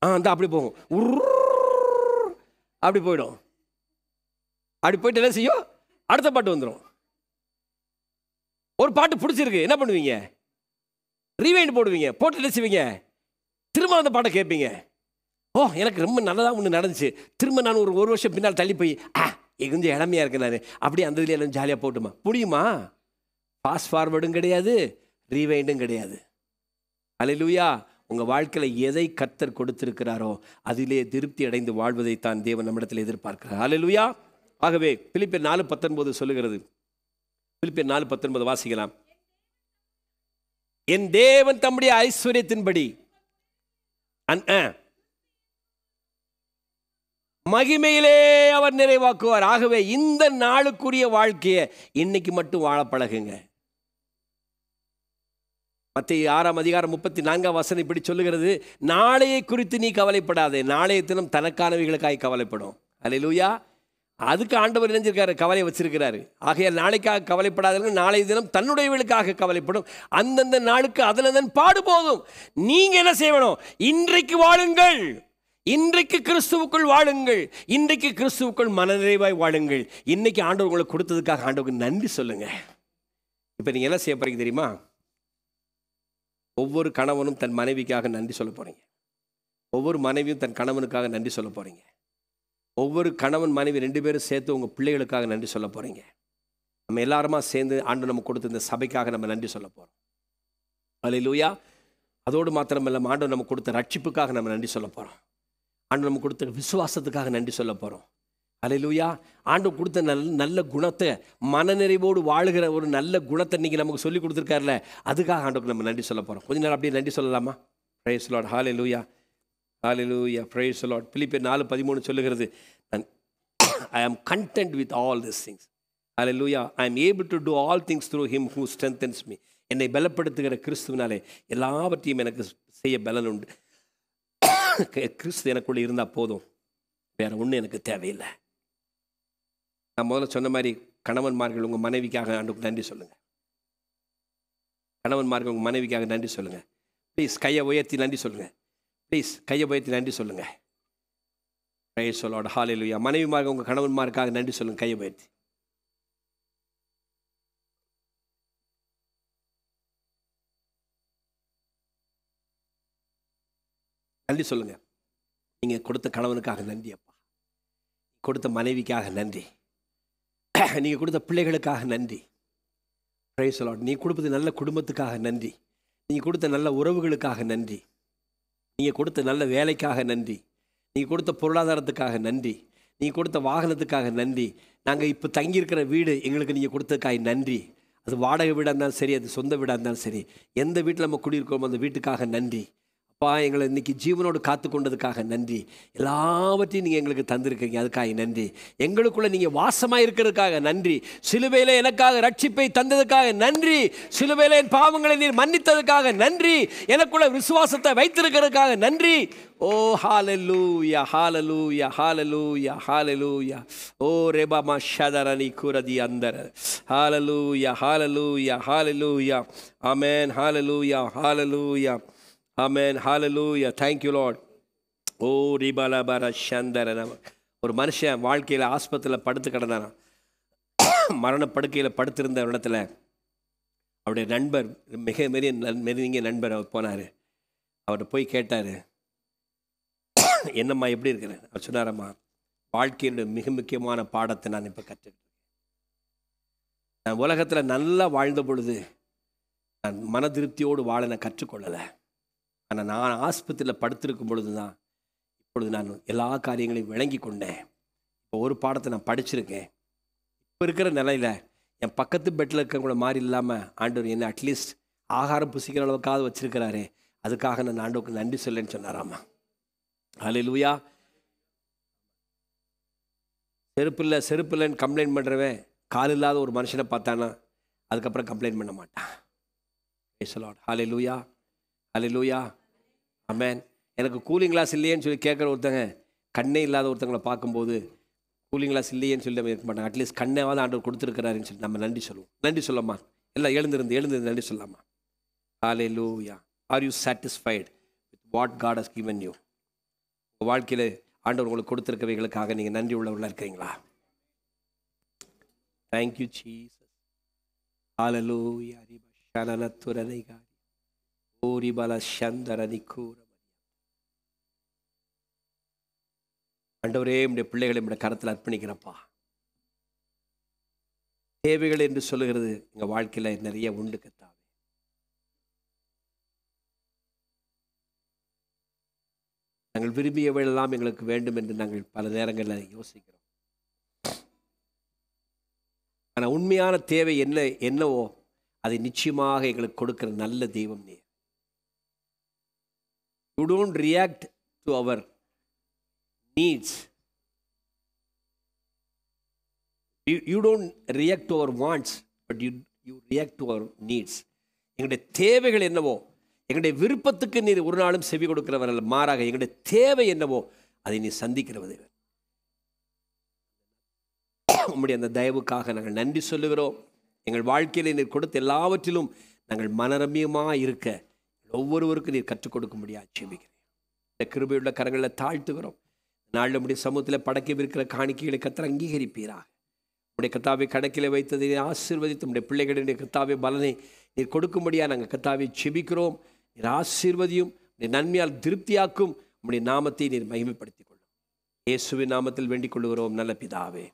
அந்த அப்படி போகும், அப்படி போயிடும். அப்படி போயிட்டு என்ன செய்யும்? அடுத்த பாட்டு வந்துடும். ஒரு பாட்டு பிடிச்சிருக்கு, என்ன பண்ணுவீங்க? ரீவைண்ட் போடுவீங்க. போட்டு என்ன செய்வீங்க? திரும்ப அந்த பாட்டை கேட்பீங்க. ஓ, எனக்கு ரொம்ப நல்லதாக ஒன்று நடந்துச்சு, திரும்ப நான் ஒரு வருஷம் பின்னால் தள்ளி போய் கொஞ்சம் இளமையாக இருக்கேன் நான், அப்படியே அந்த இதில் எல்லாம் ஜாலியாக போட்டுமா முடியுமா? ஃபாஸ்ட் ஃபார்வர்டும் கிடையாது, ரீவைண்டும் கிடையாது. ஹல்லேலூயா. உங்கள் வாழ்க்கையில் எதை கர்த்தர் கொடுத்திருக்கிறாரோ அதிலே திருப்தி அடைந்து வாழ்வதைத்தான் தேவன் நம்மிடத்தில் எதிர்பார்க்கிறார். ஹல்லேலூயா. ஆகவே பிலிப்பியர் 4:19 சொல்லுகிறது. பிலிப்பியர் 4:19 வாசிக்கலாம். என் தேவன் தம்முடைய ஐஸ்வர்யத்தின்படி மகிமையிலே அவர் நிறைவாக்குவார். ஆகவே இந்த நாளுக்குரிய வாழ்க்கையை இன்னைக்கு மட்டும் வாழ பழகுங்க. மத்தேயு 6ஆம் அதிகாரம் 34ஆம் வசனம் இப்படி சொல்லுகிறது, நாளையை குறித்து நீ கவலைப்படாதே, நாளைய தினம் தனக்கானவைகளுக்காய் கவலைப்படும். அல்லேலூயா. அதுக்கு ஆண்டவர் நினைஞ்சிருக்காரு, கவலை வச்சிருக்கிறாரு. ஆகையால் நாளைக்காக கவலைப்படாதீர்கள், நாளைய தினம் தன்னுடையவர்களுக்காக கவலைப்படும். அந்தந்த நாளுக்கு அதன் பாடு போகும். நீங்க என்ன செய்யணும்? இன்றைக்கு வாழுங்கள், இன்றைக்கு கிறிஸ்துவுக்குள் வாழுங்கள், இன்றைக்கு கிறிஸ்துவுக்குள் மனநிறைவாய் வாழுங்கள். இன்னைக்கு ஆண்டவர் உங்களுக்கு கொடுத்ததுக்காக ஆண்டவருக்கு நன்றி சொல்லுங்க. இப்போ நீங்க என்ன செய்ய போறீங்க தெரியுமா? ஒவ்வொரு கணவனும் தன் மனைவிக்காக நன்றி சொல்ல போகிறீங்க. ஒவ்வொரு மனைவியும் தன் கணவனுக்காக நன்றி சொல்ல போகிறீங்க. ஒவ்வொரு கணவன் மனைவி 2 பேரும் சேர்த்து உங்கள் பிள்ளைகளுக்காக நன்றி சொல்ல போகிறீங்க. நம்ம எல்லாருமா சேர்ந்து ஆண்டு நமக்கு கொடுத்த இந்த சபைக்காக நம்ம நன்றி சொல்ல போகிறோம். அல்லேலூயா. அதோடு மாத்திரமல்ல, ஆண்டவர் நமக்கு கொடுத்த ரட்சிப்புக்காக நம்ம நன்றி சொல்ல போகிறோம். ஆண்டவர் நமக்கு கொடுத்த விசுவாசத்துக்காக நன்றி சொல்ல போகிறோம். அல்லேலூயா. ஆண்டவர் கொடுத்த நல்ல குணத்தை, மனநிறைவோடு வாழுகிற ஒரு நல்ல குணத்தை இன்றைக்கி நமக்கு சொல்லி கொடுத்துருக்காருல, அதுக்காக ஆண்டவருக்கு நம்ம நன்றி சொல்ல போகிறோம். கொஞ்ச நேரம் அப்படியே நன்றி சொல்லலாமா? Praise lord. Hallelujah, hallelujah, praise lord. பிலிப்பியர் 4:13 சொல்லுகிறது, I am content with all these things. Hallelujah. I am able to do all things through him who strengthens me. என்னை பலப்படுத்துகிற கிறிஸ்துவினாலே எல்லாவற்றையும் எனக்கு செய்ய பலன் உண்டு. கிறிஸ்து எனக்குள்ளே இருந்தால் போதும், வேற ஒன்றும் எனக்கு தேவையில்லை. நான் முதல்ல சொன்ன மாதிரி கணவன்மார்கள் உங்கள் மனைவிக்காக ஆண்டுக்கு நன்றி சொல்லுங்கள். கணவன்மார்கள் உங்கள் மனைவிக்காக நன்றி சொல்லுங்கள். ப்ளீஸ் கையை உயர்த்தி நன்றி சொல்லுங்கள். ப்ளீஸ் கையை உயர்த்தி நன்றி சொல்லுங்கள். Praise the lord. ஹல்லேலூயா. மனைவிமார்கள் உங்கள் கணவன்மாருக்காக நன்றி சொல்லுங்கள். கையை உயர்த்தி நன்றி சொல்லுங்கள். நீங்கள் கொடுத்த கணவனுக்காக நன்றி அப்பா, கொடுத்த மனைவிக்காக நன்றி, நீங்கள் கொடுத்த பிள்ளைகளுக்காக நன்றி. Price the Lord. நீங்கள் கொடுப்பது நல்ல குடும்பத்துக்காக நன்றி, நீங்கள் கொடுத்த நல்ல உறவுகளுக்காக நன்றி, நீங்கள் கொடுத்த நல்ல வேலைக்காக நன்றி, நீங்கள் கொடுத்த பொருளாதாரத்துக்காக நன்றி, நீங்கள் கொடுத்த வாகனத்துக்காக நன்றி. நாங்கள் இப்போ தங்கியிருக்கிற வீடு எங்களுக்கு நீங்கள் கொடுத்ததுக்காக நன்றி. அது வாடகை வீடாக இருந்தாலும் சரி, அது சொந்த வீடாக இருந்தாலும் சரி, எந்த வீட்டில் நம்ம குடியிருக்கோமோ அந்த வீட்டுக்காக நன்றி. அப்பா, எங்களை இன்றைக்கி ஜீவனோடு காத்து கொண்டதுக்காக நன்றி. எல்லாவற்றையும் நீங்கள் எங்களுக்கு தந்திருக்கீங்க, அதுக்காக நன்றி. எங்களுக்குள்ளே நீங்கள் வாசமாக இருக்கிறதுக்காக நன்றி. சிலுவையில் எனக்காக ரட்சிப்பை தந்ததுக்காக நன்றி. சிலுவையில் என் பாவங்களை நீர் மன்னித்ததுக்காக நன்றி. எனக்குள்ள விசுவாசத்தை வைத்திருக்கிறதுக்காக நன்றி. ஓ ஹல்லேலூயா, ஹல்லேலூயா, ஹல்லேலூயா, ஹல்லேலூயா. ஓ ரெபமா ஷதரனி குரதி அந்தர. Hallelujah, hallelujah, hallelujah. Amen. Hallelujah, hallelujah. Amen. Hallelujah. Thank you lord. Oh ரிபலபர சந்தர. ஒரு மனுஷன் வாழ்க்கையில் ஆஸ்பத்திரியில் படுத்து கிடந்தானா, மரணப்படுக்கையில் படுத்திருந்த இடத்துல அவருடைய நண்பர், மிக நெருங்கிய நண்பர் அவர் போனார். அவர்கிட்ட போய் கேட்டார், என்னம்மா எப்படி இருக்கிறேன்? அவர் சொன்னாரம்மா, வாழ்க்கையினுடைய மிக முக்கியமான பாடத்தை நான் இப்போ கற்றுக்கிட்டேன். நான் உலகத்தில் நல்லா வாழ்ந்த பொழுது நான் மன திருப்தியோடு வாழ நான் கற்றுக்கொள்ளலை. ஆனால் நான் ஆஸ்பத்திரியில் படுத்திருக்கும் பொழுது தான் இப்பொழுது நான் எல்லா காரியங்களையும் விளங்கி கொண்டேன். இப்போ ஒரு பாடத்தை நான் படிச்சிருக்கேன். இப்போ இருக்கிற நிலையில் என் பக்கத்து பெட்டில் இருக்கிறவங்கள மாதிரி இல்லாமல் ஆண்டவர் என்ன அட்லீஸ்ட் ஆகாரம் புசிக்கிற அளவுக்காவது வச்சிருக்கிறாரே, அதுக்காக நான் ஆண்டவருக்கு நன்றி சொல்லேன்னு சொன்னாராம்மா. ஹல்லேலூயா. செருப்பு இல்லைன்னு கம்ப்ளைண்ட் பண்ணுறவன் கால் இல்லாத ஒரு மனுஷனை பார்த்தானா அதுக்கப்புறம் கம்ப்ளைண்ட் பண்ண மாட்டான். Praise the lord. Hallelujah, hallelujah. Amen. எனக்கு கூலிங் கிளாஸ் இல்லையேன்னு சொல்லி கேட்குற ஒருத்தங்க, கண்ணே இல்லாத ஒருத்தங்களை பார்க்கும்போது கூலிங் கிளாஸ் இல்லையேன்னு சொல்லி நம்ம இருக்க மாட்டாங்க. அட்லீஸ்ட் கண்ணேவாவது ஆண்டவர் கொடுத்துருக்கிறாருன்னு சொல்லி நம்ம நன்றி சொல்லுவோம். நன்றி சொல்லம்மா. எல்லாம் எழுந்திருந்து நன்றி சொல்லலாமா? Hallelujah. Are you satisfied with what God has given you? உங்கள் வாழ்க்கையில் ஆண்டவர் உங்களுக்கு கொடுத்துருக்கவைகளுக்காக நீங்கள் நன்றி உள்ளவர்களாக இருக்கிறீங்களா? Thank you Jesus. ஹல்லேலூயா. ரிபஷனனத்துரனைகாரி ஓரிபல சந்தரனிக்கூர. ஆண்டவரே, நம்முடைய பிள்ளைகளை நம்முடைய கரத்தில் அர்ப்பணிக்கிறப்பா. தேவைகள் என்று சொல்லுகிறது எங்கள் வாழ்க்கையில் நிறைய உண்டு கத்தாவே. நாங்கள் விரும்பியவையெல்லாம் எங்களுக்கு வேண்டும் என்று நாங்கள் பல நேரங்களில் யோசிக்கிறோம். ஆனால் உண்மையான தேவை என்னவோ அதை நிச்சயமாக எங்களுக்கு கொடுக்கிற நல்ல தெய்வம் நீ. You don't react to our needs. You don't react to our wants, but you react to our needs. எங்களுடைய தேவைகள் என்னவோ, எங்களுடைய விருப்பத்துக்கு நீர் ஒரு நாளும் செவி கொடுக்கிறவர் அல்ல. மாறாக எங்களுடைய தேவை என்னவோ அதை நீ சந்திக்கிறவர். உம்முடைய அந்த தயவுக்காக நாங்கள் நன்றி சொல்லுகிறோம். எங்கள் வாழ்க்கையில் நீர் கொடுத்த எல்லாவற்றிலும் நாங்கள் மனரம்யமாக இருக்க ஒவ்வொருவருக்கும் நீர் கற்றுக் கொடுக்க முடியாது ஜெபிக்கிறேன். இந்த கிருபையுள்ள கரங்களில் தாழ்த்துகிறோம். நாள் நம்முடைய சமூகத்தில் படைக்கவிருக்கிற காணிக்கைகளை கர்த்தர் அங்கீகரிப்பீராக. உடைய கர்த்தாவை கணக்கில் வைத்ததை ஆசீர்வதித்து உடைய பிள்ளைகளுடைய கர்த்தாவை பலனை நீர் கொடுக்கும்படியாக நாங்கள் கர்த்தாவை ஜெபிக்கிறோம். நீர் ஆசீர்வதியும், நீர் நன்மையால் திருப்தியாக்கும். உம்முடைய நாமத்தை நீர் மகிமைப்படுத்திக் கொள்ளும். இயேசுவின் நாமத்தில் வேண்டிக் கொள்கிறோம் நல்ல பிதாவே.